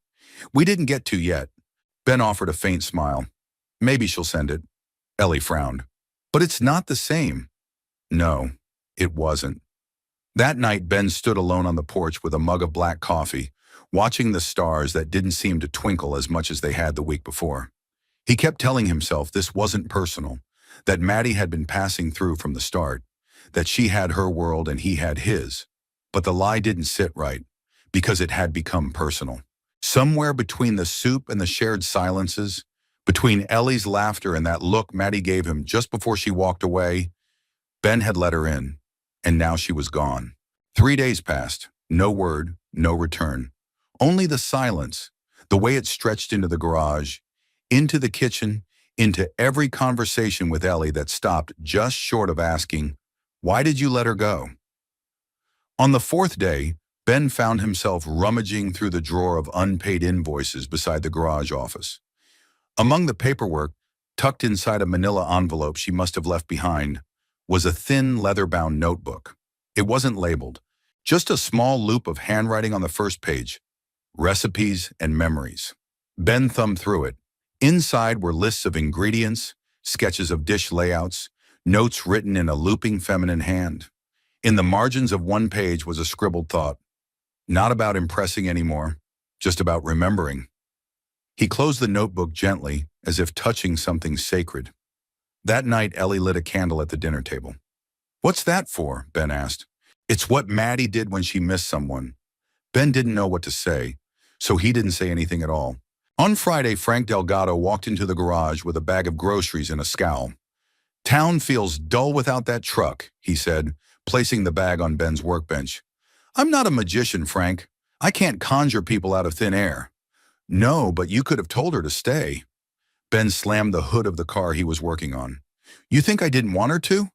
We didn't get to yet. Ben offered a faint smile. Maybe she'll send it. Ellie frowned. But it's not the same. No, it wasn't. That night, Ben stood alone on the porch with a mug of black coffee, watching the stars that didn't seem to twinkle as much as they had the week before. He kept telling himself this wasn't personal, that Maddie had been passing through from the start, that she had her world and he had his. But the lie didn't sit right, because it had become personal. Somewhere between the soup and the shared silences, between Ellie's laughter and that look Maddie gave him just before she walked away, Ben had let her in, and now she was gone. 3 days passed, no word, no return. Only the silence, the way it stretched into the garage, into the kitchen, into every conversation with Ellie that stopped just short of asking, "Why did you let her go?" On the 4th day, Ben found himself rummaging through the drawer of unpaid invoices beside the garage office. Among the paperwork, tucked inside a manila envelope she must have left behind, was a thin leather-bound notebook. It wasn't labeled, just a small loop of handwriting on the first page, recipes and memories. Ben thumbed through it. Inside were lists of ingredients, sketches of dish layouts, notes written in a looping feminine hand. In the margins of one page was a scribbled thought. Not about impressing anymore, just about remembering. He closed the notebook gently, as if touching something sacred. That night, Ellie lit a candle at the dinner table. "What's that for?" Ben asked. "It's what Maddie did when she missed someone." Ben didn't know what to say, so he didn't say anything at all. On Friday, Frank Delgado walked into the garage with a bag of groceries and a scowl. "Town feels dull without that truck," he said, placing the bag on Ben's workbench. "I'm not a magician, Frank. I can't conjure people out of thin air." "No, but you could have told her to stay." Ben slammed the hood of the car he was working on. "You think I didn't want her to?"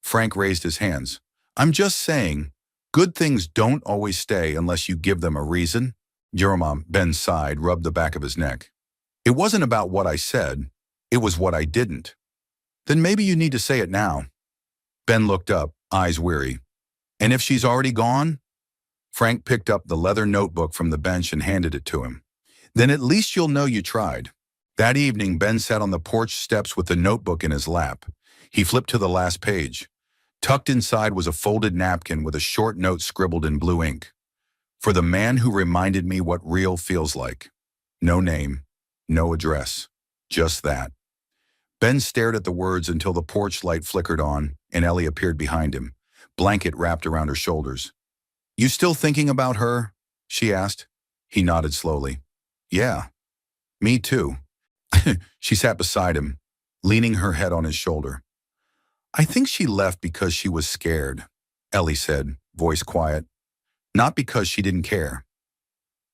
Frank raised his hands. "I'm just saying, good things don't always stay unless you give them a reason." Yerma, Ben sighed, rubbed the back of his neck. "It wasn't about what I said. It was what I didn't." "Then maybe you need to say it now." Ben looked up, eyes weary. "And if she's already gone?" Frank picked up the leather notebook from the bench and handed it to him. "Then at least you'll know you tried." That evening, Ben sat on the porch steps with the notebook in his lap. He flipped to the last page. Tucked inside was a folded napkin with a short note scribbled in blue ink. "For the man who reminded me what real feels like." No name, no address, just that. Ben stared at the words until the porch light flickered on and Ellie appeared behind him, blanket wrapped around her shoulders. "You still thinking about her?" she asked. He nodded slowly. "Yeah, me too." She sat beside him, leaning her head on his shoulder. "I think she left because she was scared," Ellie said, voice quiet. "Not because she didn't care."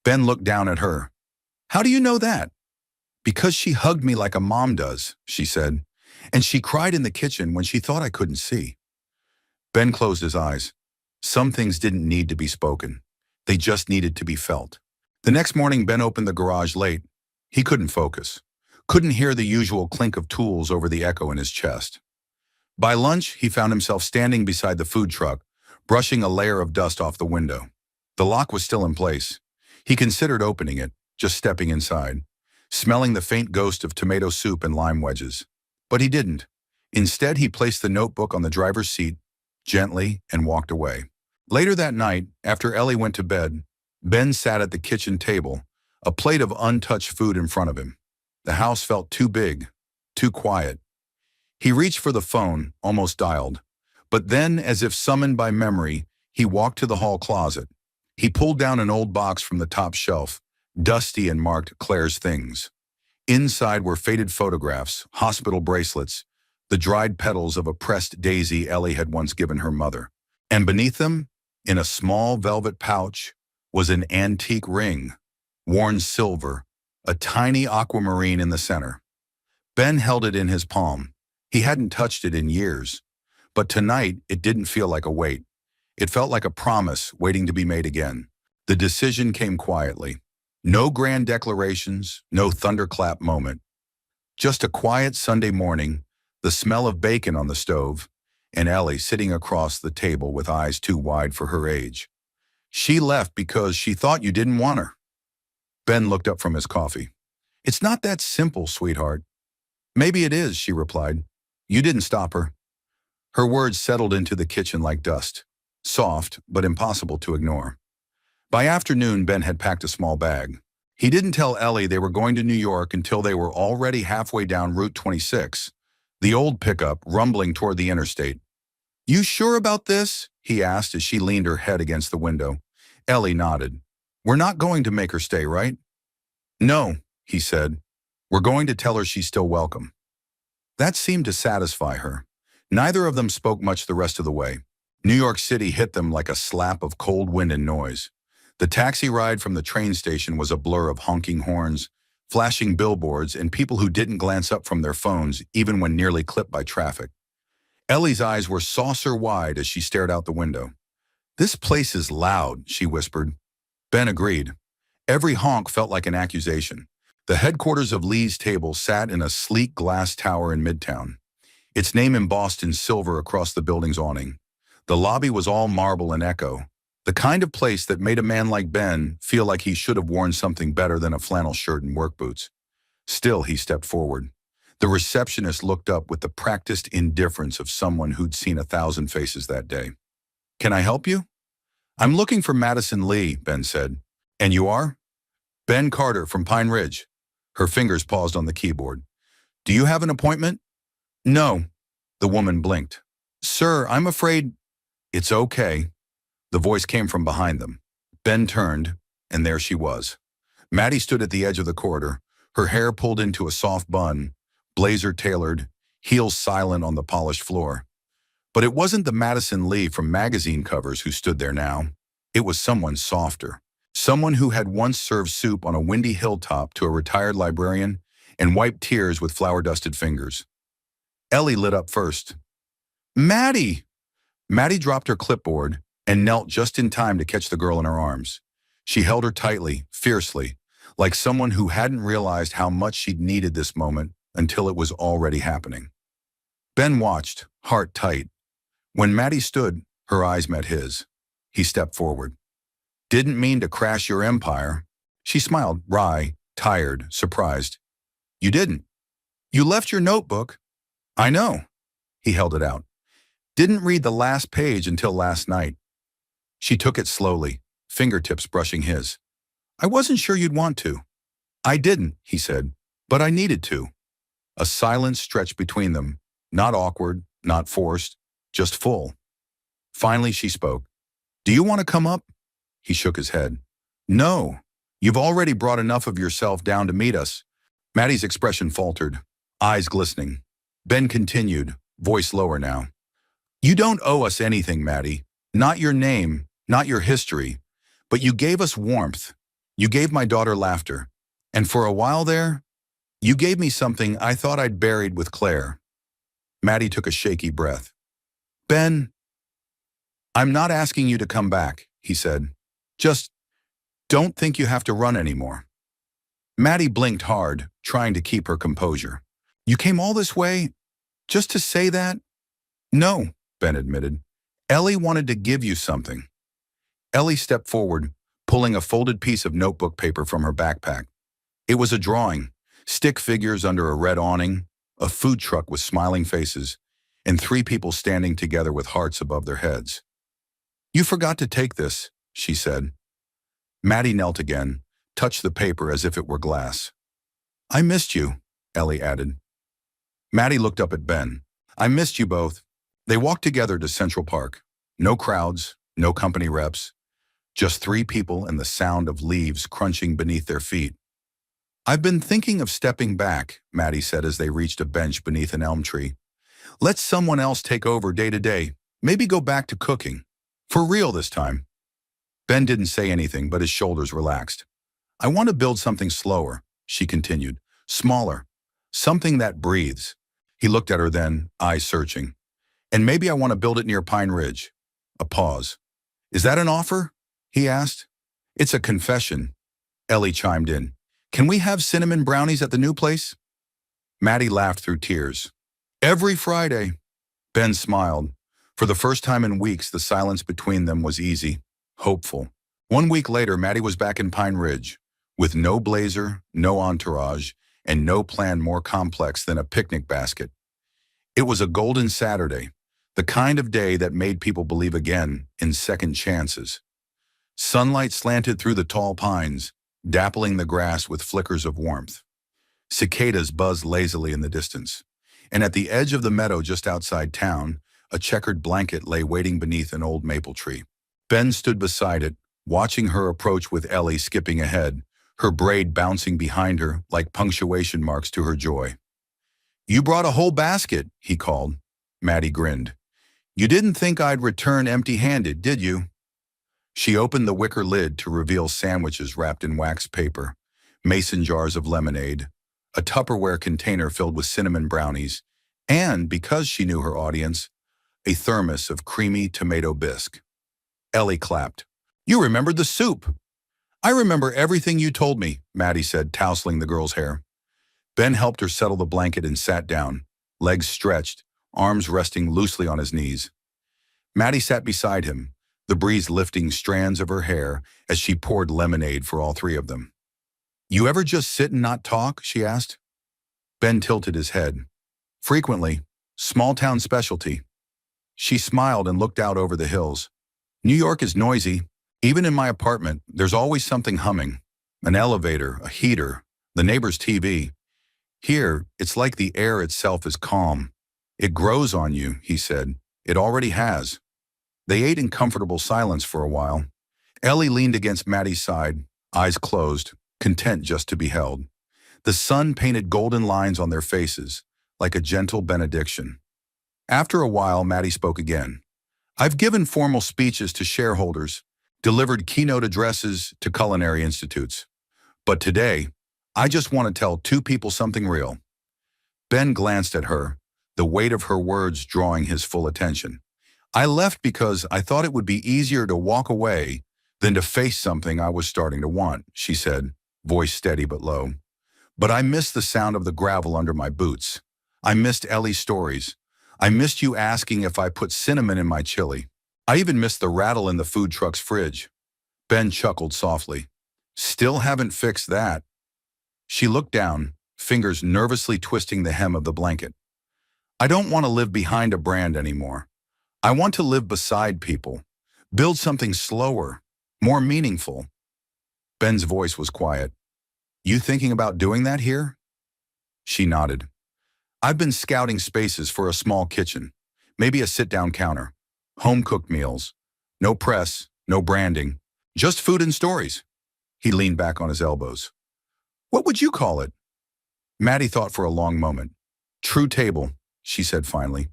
Ben looked down at her. "How do you know that?" "Because she hugged me like a mom does," she said, "and she cried in the kitchen when she thought I couldn't see." Ben closed his eyes. Some things didn't need to be spoken. They just needed to be felt. The next morning, Ben opened the garage late. He couldn't focus. Couldn't hear the usual clink of tools over the echo in his chest. By lunch, he found himself standing beside the food truck, brushing a layer of dust off the window. The lock was still in place. He considered opening it, just stepping inside, smelling the faint ghost of tomato soup and lime wedges. But he didn't. Instead, he placed the notebook on the driver's seat, gently, and walked away. Later that night, after Ellie went to bed, Ben sat at the kitchen table, a plate of untouched food in front of him. The house felt too big, too quiet. He reached for the phone, almost dialed. But then, as if summoned by memory, he walked to the hall closet. He pulled down an old box from the top shelf, dusty and marked Claire's things. Inside were faded photographs, hospital bracelets, the dried petals of a pressed daisy Ellie had once given her mother. And beneath them, in a small velvet pouch, was an antique ring, worn silver, a tiny aquamarine in the center. Ben held it in his palm. He hadn't touched it in years. But tonight, it didn't feel like a weight. It felt like a promise waiting to be made again. The decision came quietly. No grand declarations, no thunderclap moment. Just a quiet Sunday morning, the smell of bacon on the stove, and Ellie sitting across the table with eyes too wide for her age. She left because she thought you didn't want her. Ben looked up from his coffee. It's not that simple, sweetheart. Maybe it is, she replied. You didn't stop her. Her words settled into the kitchen like dust, soft but impossible to ignore. By afternoon, Ben had packed a small bag. He didn't tell Ellie they were going to New York until they were already halfway down Route 26, the old pickup rumbling toward the interstate. You sure about this? He asked as she leaned her head against the window. Ellie nodded. We're not going to make her stay, right? No, he said. We're going to tell her she's still welcome. That seemed to satisfy her. Neither of them spoke much the rest of the way. New York City hit them like a slap of cold wind and noise. The taxi ride from the train station was a blur of honking horns, flashing billboards, and people who didn't glance up from their phones even when nearly clipped by traffic. Ellie's eyes were saucer-wide as she stared out the window. This place is loud, she whispered. Ben agreed. Every honk felt like an accusation. The headquarters of Lee's Table sat in a sleek glass tower in Midtown, its name embossed in silver across the building's awning. The lobby was all marble and echo, the kind of place that made a man like Ben feel like he should have worn something better than a flannel shirt and work boots. Still, he stepped forward. The receptionist looked up with the practiced indifference of someone who'd seen 1,000 faces that day. Can I help you? I'm looking for Madison Lee, Ben said. And you are? Ben Carter from Pine Ridge. Her fingers paused on the keyboard. Do you have an appointment? No. The woman blinked. Sir, I'm afraid. It's okay. The voice came from behind them. Ben turned, and there she was. Maddie stood at the edge of the corridor, her hair pulled into a soft bun, blazer tailored, heels silent on the polished floor. But it wasn't the Madison Lee from magazine covers who stood there now. It was someone softer. Someone who had once served soup on a windy hilltop to a retired librarian and wiped tears with flour-dusted fingers. Ellie lit up first. Maddie! Maddie dropped her clipboard and knelt just in time to catch the girl in her arms. She held her tightly, fiercely, like someone who hadn't realized how much she'd needed this moment until it was already happening. Ben watched, heart tight. When Maddie stood, her eyes met his. He stepped forward. Didn't mean to crash your empire. She smiled, wry, tired, surprised. You didn't. You left your notebook. I know. He held it out. Didn't read the last page until last night. She took it slowly, fingertips brushing his. I wasn't sure you'd want to. I didn't, he said, but I needed to. A silence stretched between them, not awkward, not forced, just full. Finally, she spoke. Do you want to come up? He shook his head. No, you've already brought enough of yourself down to meet us. Maddie's expression faltered, eyes glistening. Ben continued, voice lower now. You don't owe us anything, Maddie. Not your name, not your history, but you gave us warmth. You gave my daughter laughter. And for a while there, you gave me something I thought I'd buried with Claire. Maddie took a shaky breath. Ben, I'm not asking you to come back, he said. Just don't think you have to run anymore. Maddie blinked hard, trying to keep her composure. You came all this way just to say that? No, Ben admitted. Ellie wanted to give you something. Ellie stepped forward, pulling a folded piece of notebook paper from her backpack. It was a drawing, stick figures under a red awning, a food truck with smiling faces, and 3 people standing together with hearts above their heads. You forgot to take this, she said. Maddie knelt again, touched the paper as if it were glass. I missed you, Ellie added. Maddie looked up at Ben. I missed you both. They walked together to Central Park. No crowds, no company reps, just 3 people and the sound of leaves crunching beneath their feet. I've been thinking of stepping back, Maddie said as they reached a bench beneath an elm tree. Let someone else take over day to day, maybe go back to cooking. For real this time. Ben didn't say anything, but his shoulders relaxed. I want to build something slower, she continued, smaller, something that breathes. He looked at her then, eyes searching. And maybe I want to build it near Pine Ridge. A pause. Is that an offer? He asked. It's a confession. Ellie chimed in. Can we have cinnamon brownies at the new place? Maddie laughed through tears. Every Friday. Ben smiled. For the first time in weeks, the silence between them was easy, hopeful. 1 week later, Maddie was back in Pine Ridge, with no blazer, no entourage, and no plan more complex than a picnic basket. It was a golden Saturday, the kind of day that made people believe again in second chances. Sunlight slanted through the tall pines, dappling the grass with flickers of warmth. Cicadas buzzed lazily in the distance, and at the edge of the meadow just outside town, a checkered blanket lay waiting beneath an old maple tree. Ben stood beside it, watching her approach with Ellie skipping ahead, her braid bouncing behind her like punctuation marks to her joy. "You brought a whole basket," he called. Maddie grinned. "You didn't think I'd return empty-handed, did you?" She opened the wicker lid to reveal sandwiches wrapped in wax paper, mason jars of lemonade, a Tupperware container filled with cinnamon brownies, and, because she knew her audience, a thermos of creamy tomato bisque. Ellie clapped. "You remembered the soup." "I remember everything you told me," Maddie said, tousling the girl's hair. Ben helped her settle the blanket and sat down, legs stretched, arms resting loosely on his knees. Maddie sat beside him, the breeze lifting strands of her hair as she poured lemonade for all three of them. "You ever just sit and not talk?" she asked. Ben tilted his head. "Frequently. Small-town specialty." She smiled and looked out over the hills. "New York is noisy. Even in my apartment, there's always something humming. An elevator, a heater, the neighbor's TV. Here, it's like the air itself is calm. It grows on you," he said. "It already has." They ate in comfortable silence for a while. Ellie leaned against Maddie's side, eyes closed, content just to be held. The sun painted golden lines on their faces, like a gentle benediction. After a while, Maddie spoke again. "I've given formal speeches to shareholders, delivered keynote addresses to culinary institutes. But today, I just want to tell two people something real." Ben glanced at her, the weight of her words drawing his full attention. "I left because I thought it would be easier to walk away than to face something I was starting to want," she said, voice steady but low. "But I missed the sound of the gravel under my boots. I missed Ellie's stories. I missed you asking if I put cinnamon in my chili. I even missed the rattle in the food truck's fridge." Ben chuckled softly. "Still haven't fixed that." She looked down, fingers nervously twisting the hem of the blanket. "I don't want to live behind a brand anymore. I want to live beside people, build something slower, more meaningful." Ben's voice was quiet. "You thinking about doing that here?" She nodded. "I've been scouting spaces for a small kitchen, maybe a sit-down counter, home-cooked meals, no press, no branding, just food and stories." He leaned back on his elbows. "What would you call it?" Maddie thought for a long moment. "True Table," she said finally.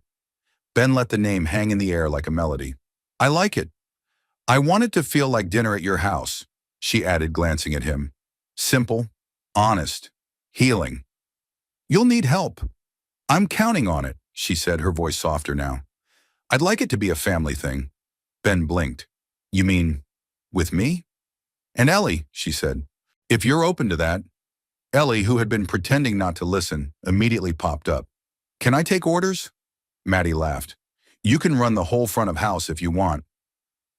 Ben let the name hang in the air like a melody. "I like it. I want it to feel like dinner at your house," she added, glancing at him. "Simple, honest, healing. You'll need help. I'm counting on it," she said, her voice softer now. "I'd like it to be a family thing." Ben blinked. "You mean, with me?" "And Ellie," she said. "If you're open to that." Ellie, who had been pretending not to listen, immediately popped up. "Can I take orders?" Maddie laughed. "You can run the whole front of house if you want."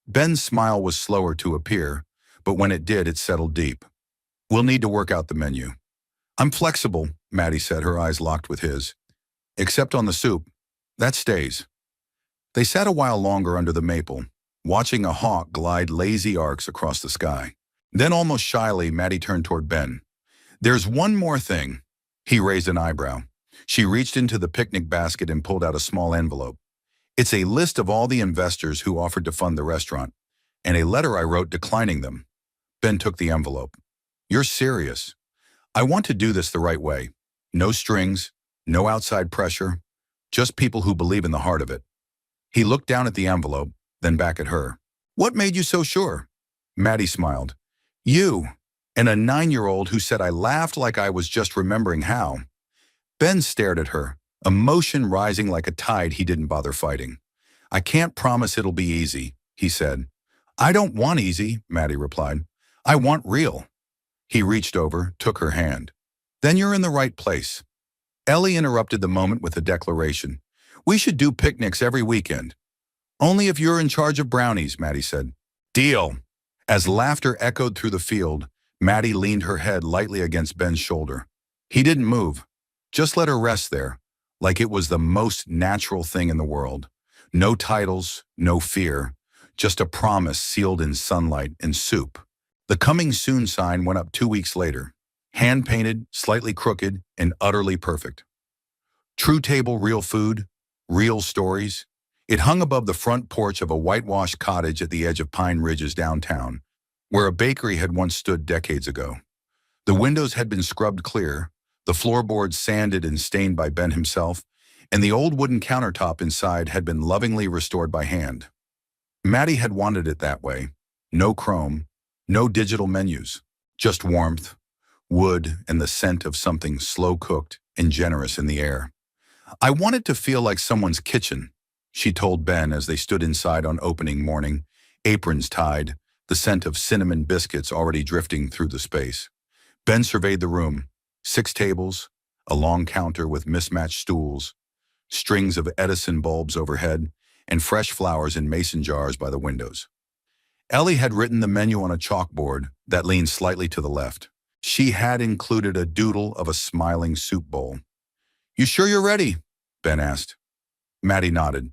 Ben's smile was slower to appear, but when it did, it settled deep. "We'll need to work out the menu." "I'm flexible," Maddie said, her eyes locked with his. "Except on the soup. That stays." They sat a while longer under the maple, watching a hawk glide lazy arcs across the sky. Then, almost shyly, Maddie turned toward Ben. "There's one more thing." He raised an eyebrow. She reached into the picnic basket and pulled out a small envelope. "It's a list of all the investors who offered to fund the restaurant, and a letter I wrote declining them." Ben took the envelope. "You're serious?" "I want to do this the right way. No strings, no outside pressure, just people who believe in the heart of it." He looked down at the envelope, then back at her. "What made you so sure?" Maddie smiled. "You, and a 9-year-old who said I laughed like I was just remembering how." Ben stared at her, emotion rising like a tide he didn't bother fighting. "I can't promise it'll be easy," he said. "I don't want easy," Maddie replied. "I want real." He reached over, took her hand. "Then you're in the right place." Ellie interrupted the moment with a declaration. We should do picnics every weekend. Only if you're in charge of brownies, Maddie said. Deal. As laughter echoed through the field, Maddie leaned her head lightly against Ben's shoulder. He didn't move. Just let her rest there, like it was the most natural thing in the world. No titles, no fear, just a promise sealed in sunlight and soup. The coming soon sign went up 2 weeks later. Hand-painted, slightly crooked, and utterly perfect. True Table Real Food, Real Stories. It hung above the front porch of a whitewashed cottage at the edge of Pine Ridges downtown, where a bakery had once stood decades ago. The windows had been scrubbed clear, the floorboards sanded and stained by Ben himself, and the old wooden countertop inside had been lovingly restored by hand. Maddie had wanted it that way. No chrome, no digital menus, just warmth, wood, and the scent of something slow-cooked and generous in the air. I wanted to feel like someone's kitchen, she told Ben as they stood inside on opening morning, aprons tied, the scent of cinnamon biscuits already drifting through the space. Ben surveyed the room. 6 tables, a long counter with mismatched stools, strings of Edison bulbs overhead, and fresh flowers in mason jars by the windows. Ellie had written the menu on a chalkboard that leaned slightly to the left. She had included a doodle of a smiling soup bowl. You sure you're ready? Ben asked. Maddie nodded.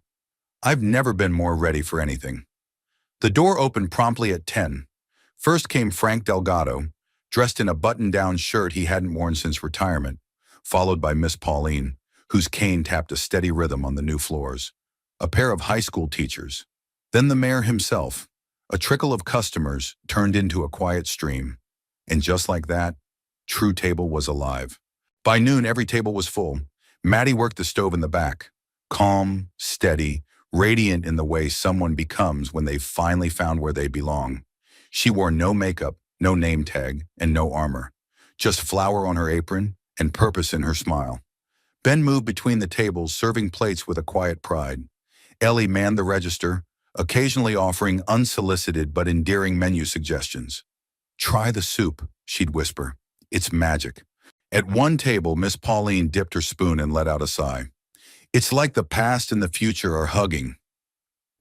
I've never been more ready for anything. The door opened promptly at 10. First came Frank Delgado, dressed in a button-down shirt he hadn't worn since retirement, followed by Miss Pauline, whose cane tapped a steady rhythm on the new floors. A pair of high school teachers. Then the mayor himself. A trickle of customers turned into a quiet stream. And just like that, True Table was alive. By noon, every table was full. Maddie worked the stove in the back. Calm, steady, radiant in the way someone becomes when they've finally found where they belong. She wore no makeup, no name tag, and no armor. Just flour on her apron and purpose in her smile. Ben moved between the tables, serving plates with a quiet pride. Ellie manned the register, occasionally offering unsolicited but endearing menu suggestions. Try the soup, she'd whisper. It's magic. At one table, Miss Pauline dipped her spoon and let out a sigh. It's like the past and the future are hugging.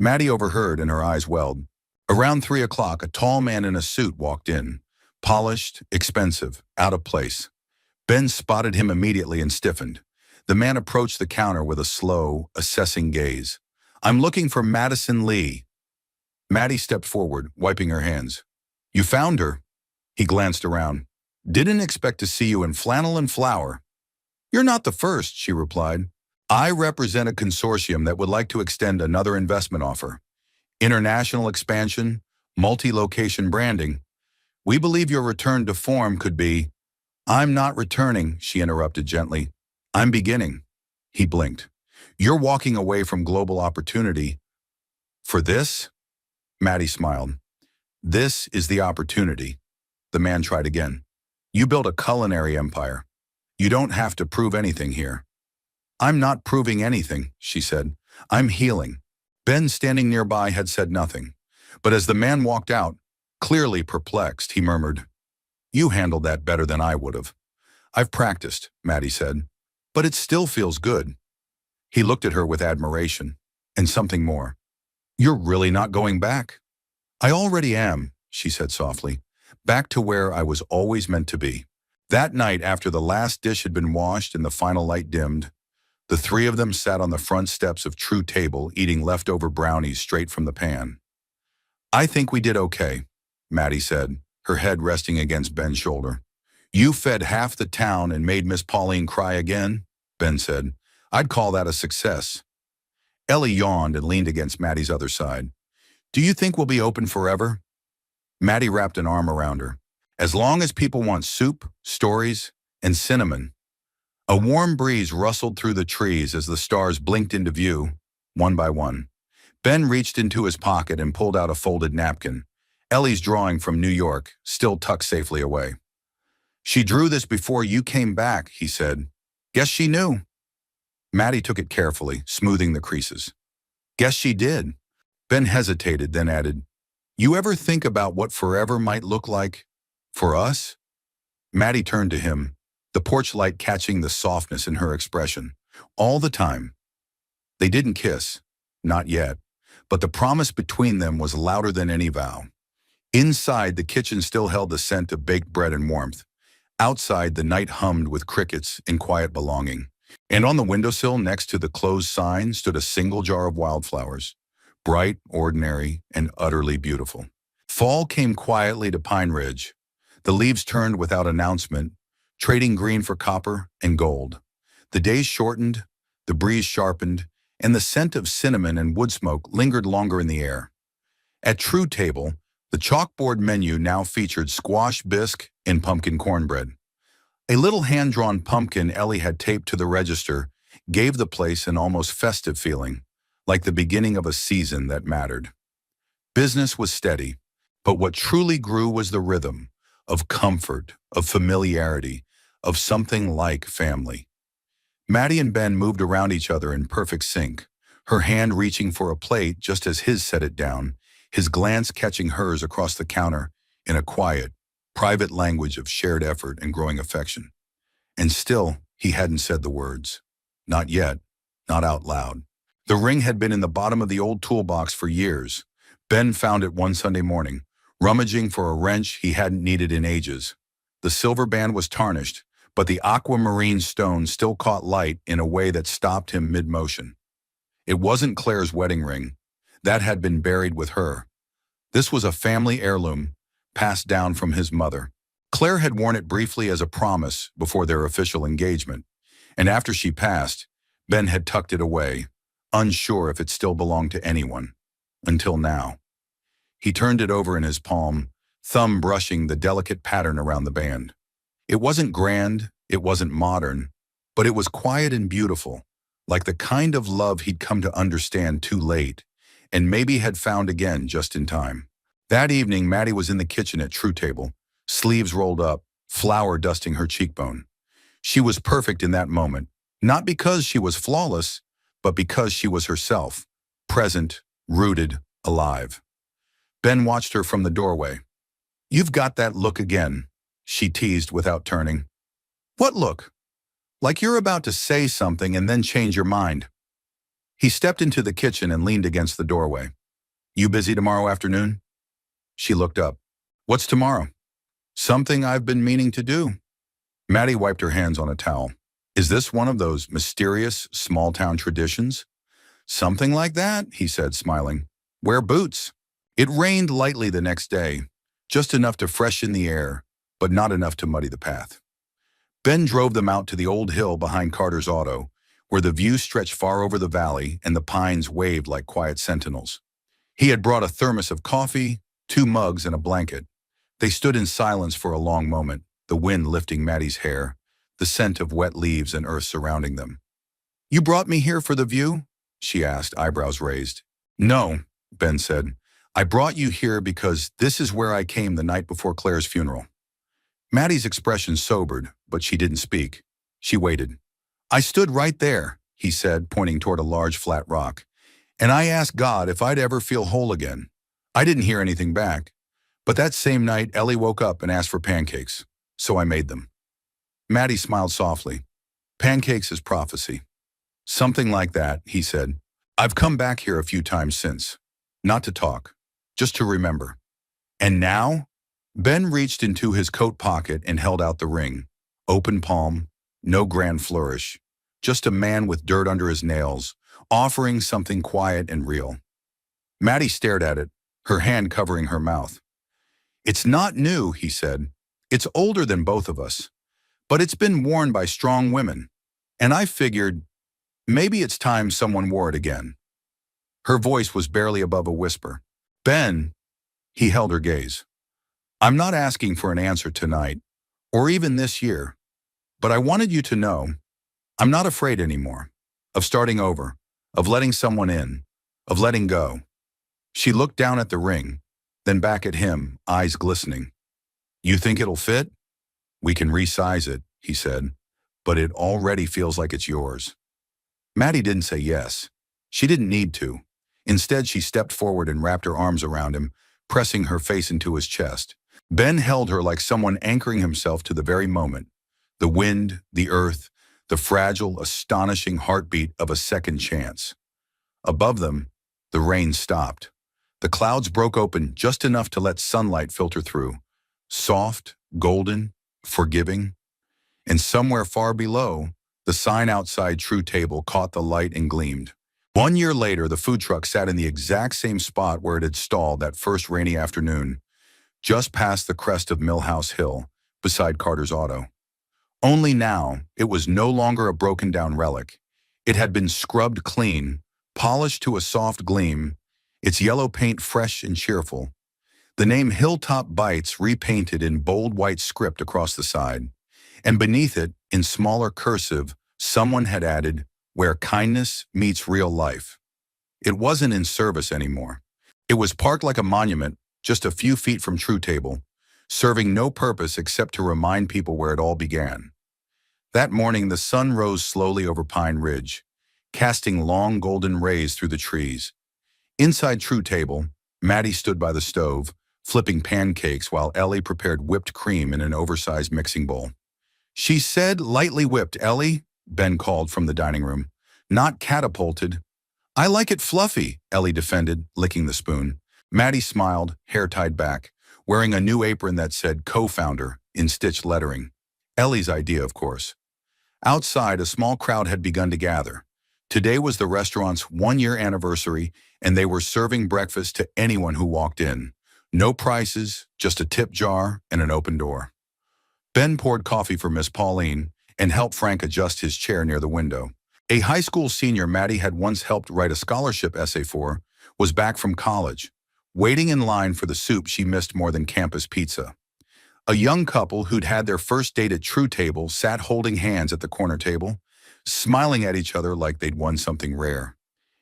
Maddie overheard and her eyes welled. Around 3 o'clock, a tall man in a suit walked in. Polished, expensive, out of place. Ben spotted him immediately and stiffened. The man approached the counter with a slow, assessing gaze. I'm looking for Madison Lee. Maddie stepped forward, wiping her hands. You found her? He glanced around. Didn't expect to see you in flannel and flour. You're not the first, she replied. I represent a consortium that would like to extend another investment offer. International expansion, multi-location branding. We believe your return to form could be... I'm not returning, she interrupted gently. I'm beginning. He blinked. You're walking away from global opportunity. For this? Maddie smiled. This is the opportunity. The man tried again. You built a culinary empire. You don't have to prove anything here. I'm not proving anything, she said. I'm healing. Ben, standing nearby, had said nothing. But as the man walked out, clearly perplexed, he murmured, You handled that better than I would have. I've practiced, Maddie said. But it still feels good. He looked at her with admiration, and something more. You're really not going back? I already am, she said softly, back to where I was always meant to be. That night, after the last dish had been washed and the final light dimmed, the 3 of them sat on the front steps of True Table eating leftover brownies straight from the pan. I think we did okay, Maddie said, her head resting against Ben's shoulder. You fed half the town and made Miss Pauline cry again, Ben said. I'd call that a success. Ellie yawned and leaned against Maddie's other side. Do you think we'll be open forever? Maddie wrapped an arm around her. As long as people want soup, stories, and cinnamon. A warm breeze rustled through the trees as the stars blinked into view, one by one. Ben reached into his pocket and pulled out a folded napkin. Ellie's drawing from New York, still tucked safely away. She drew this before you came back, he said. Guess she knew. Maddie took it carefully, smoothing the creases. Guess she did. Ben hesitated, then added, You ever think about what forever might look like? For us? Maddie turned to him. the porch light catching the softness in her expression. All the time. They didn't kiss. Not yet. But the promise between them was louder than any vow. Inside, the kitchen still held the scent of baked bread and warmth. Outside, the night hummed with crickets in quiet belonging. And on the windowsill next to the closed sign stood a single jar of wildflowers, bright, ordinary, and utterly beautiful. Fall came quietly to Pine Ridge. The leaves turned without announcement, trading green for copper and gold. The days shortened, the breeze sharpened, and the scent of cinnamon and wood smoke lingered longer in the air. At True Table, the chalkboard menu now featured squash bisque and pumpkin cornbread. A little hand-drawn pumpkin Ellie had taped to the register gave the place an almost festive feeling, like the beginning of a season that mattered. Business was steady, but what truly grew was the rhythm of comfort, of familiarity, of something like family. Maddie and Ben moved around each other in perfect sync, her hand reaching for a plate just as his set it down, his glance catching hers across the counter in a quiet, private language of shared effort and growing affection. And still, he hadn't said the words. Not yet, not out loud. The ring had been in the bottom of the old toolbox for years. Ben found it one Sunday morning, rummaging for a wrench he hadn't needed in ages. The silver band was tarnished, but the aquamarine stone still caught light in a way that stopped him mid-motion. It wasn't Claire's wedding ring. That had been buried with her. This was a family heirloom, passed down from his mother. Claire had worn it briefly as a promise before their official engagement, and after she passed, Ben had tucked it away, unsure if it still belonged to anyone. Until now. He turned it over in his palm, thumb brushing the delicate pattern around the band. It wasn't grand, it wasn't modern, but it was quiet and beautiful, like the kind of love he'd come to understand too late, and maybe had found again just in time. That evening, Maddie was in the kitchen at True Table, sleeves rolled up, flour dusting her cheekbone. She was perfect in that moment, not because she was flawless, but because she was herself, present, rooted, alive. Ben watched her from the doorway. "You've got that look again," she teased without turning. "What look?" "Like you're about to say something and then change your mind." He stepped into the kitchen and leaned against the doorway. "You busy tomorrow afternoon?" She looked up. "What's tomorrow?" "Something I've been meaning to do." Maddie wiped her hands on a towel. "Is this one of those mysterious small-town traditions?" "Something like that," he said, smiling. "Wear boots." It rained lightly the next day, just enough to freshen the air, but not enough to muddy the path. Ben drove them out to the old hill behind Carter's auto, where the view stretched far over the valley and the pines waved like quiet sentinels. He had brought a thermos of coffee, 2 mugs, and a blanket. They stood in silence for a long moment, the wind lifting Maddie's hair, the scent of wet leaves and earth surrounding them. "You brought me here for the view?" she asked, eyebrows raised. "No," Ben said. "I brought you here because this is where I came the night before Claire's funeral." Maddie's expression sobered, but she didn't speak. She waited. "I stood right there," he said, pointing toward a large flat rock, "and I asked God if I'd ever feel whole again. I didn't hear anything back. But that same night, Ellie woke up and asked for pancakes, so I made them." Maddie smiled softly. "Pancakes is prophecy." "Something like that," he said. "I've come back here a few times since. Not to talk, just to remember." "And now?" Ben reached into his coat pocket and held out the ring. Open palm, no grand flourish. Just a man with dirt under his nails, offering something quiet and real. Maddie stared at it, her hand covering her mouth. "It's not new," he said. "It's older than both of us. But it's been worn by strong women. And I figured, maybe it's time someone wore it again." Her voice was barely above a whisper. "Ben," he held her gaze. "I'm not asking for an answer tonight, or even this year, but I wanted you to know I'm not afraid anymore, of starting over, of letting someone in, of letting go." She looked down at the ring, then back at him, eyes glistening. "You think it'll fit?" "We can resize it," he said, "but it already feels like it's yours." Maddie didn't say yes. She didn't need to. Instead, she stepped forward and wrapped her arms around him, pressing her face into his chest. Ben held her like someone anchoring himself to the very moment, The wind, the earth, the fragile, astonishing heartbeat of a second chance. Above them, the rain stopped. The clouds broke open just enough to let sunlight filter through. Soft, golden, forgiving. And somewhere far below, the sign outside True Table caught the light and gleamed. 1 year later, the food truck sat in the exact same spot where it had stalled that first rainy afternoon, just past the crest of Millhouse Hill, beside Carter's auto. Only now, it was no longer a broken-down relic. It had been scrubbed clean, polished to a soft gleam, its yellow paint fresh and cheerful. The name Hilltop Bites repainted in bold white script across the side, and beneath it, in smaller cursive, someone had added, "Where kindness meets real life." It wasn't in service anymore. It was parked like a monument, just a few feet from True Table, serving no purpose except to remind people where it all began. That morning, the sun rose slowly over Pine Ridge, casting long golden rays through the trees. Inside True Table, Maddie stood by the stove, flipping pancakes while Ellie prepared whipped cream in an oversized mixing bowl. "She said lightly whipped, Ellie," Ben called from the dining room. "Not catapulted." "I like it fluffy," Ellie defended, licking the spoon. Maddie smiled, hair tied back, wearing a new apron that said co-founder in stitched lettering. Ellie's idea, of course. Outside, a small crowd had begun to gather. Today was the restaurant's 1-year anniversary, and they were serving breakfast to anyone who walked in. No prices, just a tip jar and an open door. Ben poured coffee for Miss Pauline and helped Frank adjust his chair near the window. A high school senior Maddie had once helped write a scholarship essay for was back from college, waiting in line for the soup she missed more than campus pizza. A young couple who'd had their first date at True Table sat holding hands at the corner table, smiling at each other like they'd won something rare.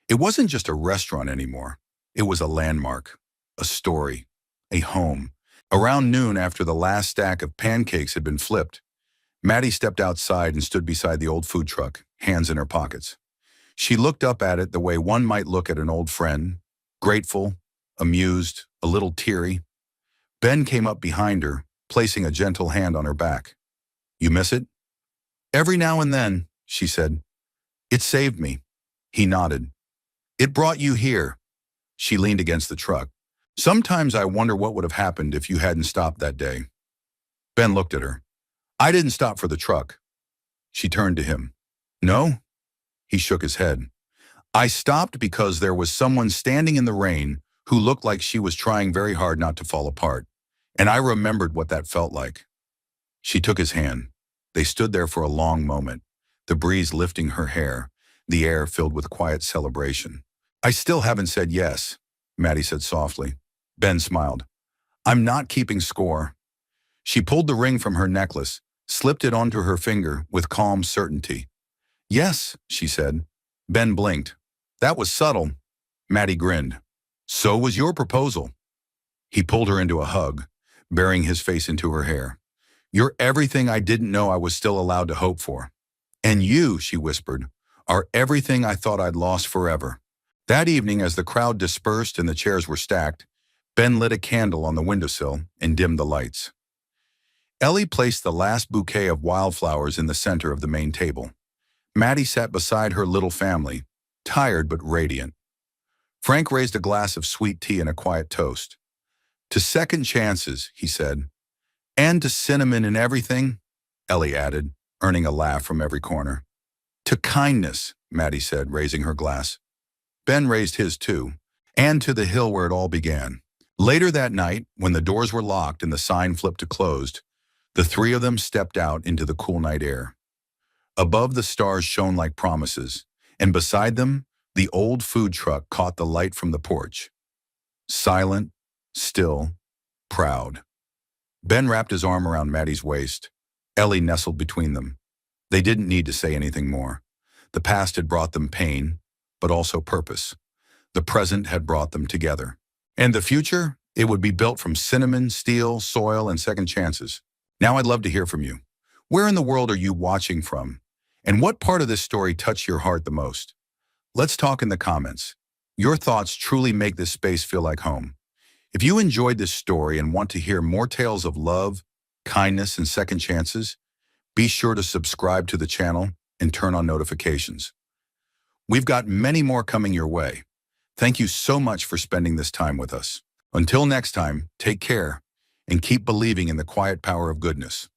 It wasn't just a restaurant anymore. It was a landmark, a story, a home. Around noon, after the last stack of pancakes had been flipped, Maddie stepped outside and stood beside the old food truck, hands in her pockets. She looked up at it the way one might look at an old friend, grateful, amused, a little teary. Ben came up behind her, placing a gentle hand on her back. "You miss it?" "Every now and then," she said. "It saved me." He nodded. "It brought you here." She leaned against the truck. "Sometimes I wonder what would have happened if you hadn't stopped that day." Ben looked at her. "I didn't stop for the truck." She turned to him. "No?" He shook his head. "I stopped because there was someone standing in the rain who looked like she was trying very hard not to fall apart. And I remembered what that felt like." She took his hand. They stood there for a long moment, the breeze lifting her hair, the air filled with quiet celebration. "I still haven't said yes," Maddie said softly. Ben smiled. "I'm not keeping score." She pulled the ring from her necklace, slipped it onto her finger with calm certainty. "Yes," she said. Ben blinked. "That was subtle." Maddie grinned. "So was your proposal." He pulled her into a hug, burying his face into her hair. "You're everything I didn't know I was still allowed to hope for. And you," she whispered, "are everything I thought I'd lost forever." That evening, as the crowd dispersed and the chairs were stacked, Ben lit a candle on the windowsill and dimmed the lights. Ellie placed the last bouquet of wildflowers in the center of the main table. Maddie sat beside her little family, tired but radiant. Frank raised a glass of sweet tea and a quiet toast. "To second chances," he said. "And to cinnamon and everything," Ellie added, earning a laugh from every corner. "To kindness," Maddie said, raising her glass. Ben raised his too. "And to the hill where it all began." Later that night, when the doors were locked and the sign flipped to closed, the three of them stepped out into the cool night air. Above, the stars shone like promises, and beside them, the old food truck caught the light from the porch. Silent, still, proud. Ben wrapped his arm around Maddie's waist. Ellie nestled between them. They didn't need to say anything more. The past had brought them pain, but also purpose. The present had brought them together. And the future? It would be built from cinnamon, steel, soil, and second chances. Now I'd love to hear from you. Where in the world are you watching from? And what part of this story touched your heart the most? Let's talk in the comments. Your thoughts truly make this space feel like home. If you enjoyed this story and want to hear more tales of love, kindness, and second chances, Be sure to subscribe to the channel and turn on notifications. We've got many more coming your way. Thank you so much for spending this time with us. Until next time, take care and keep believing in the quiet power of goodness.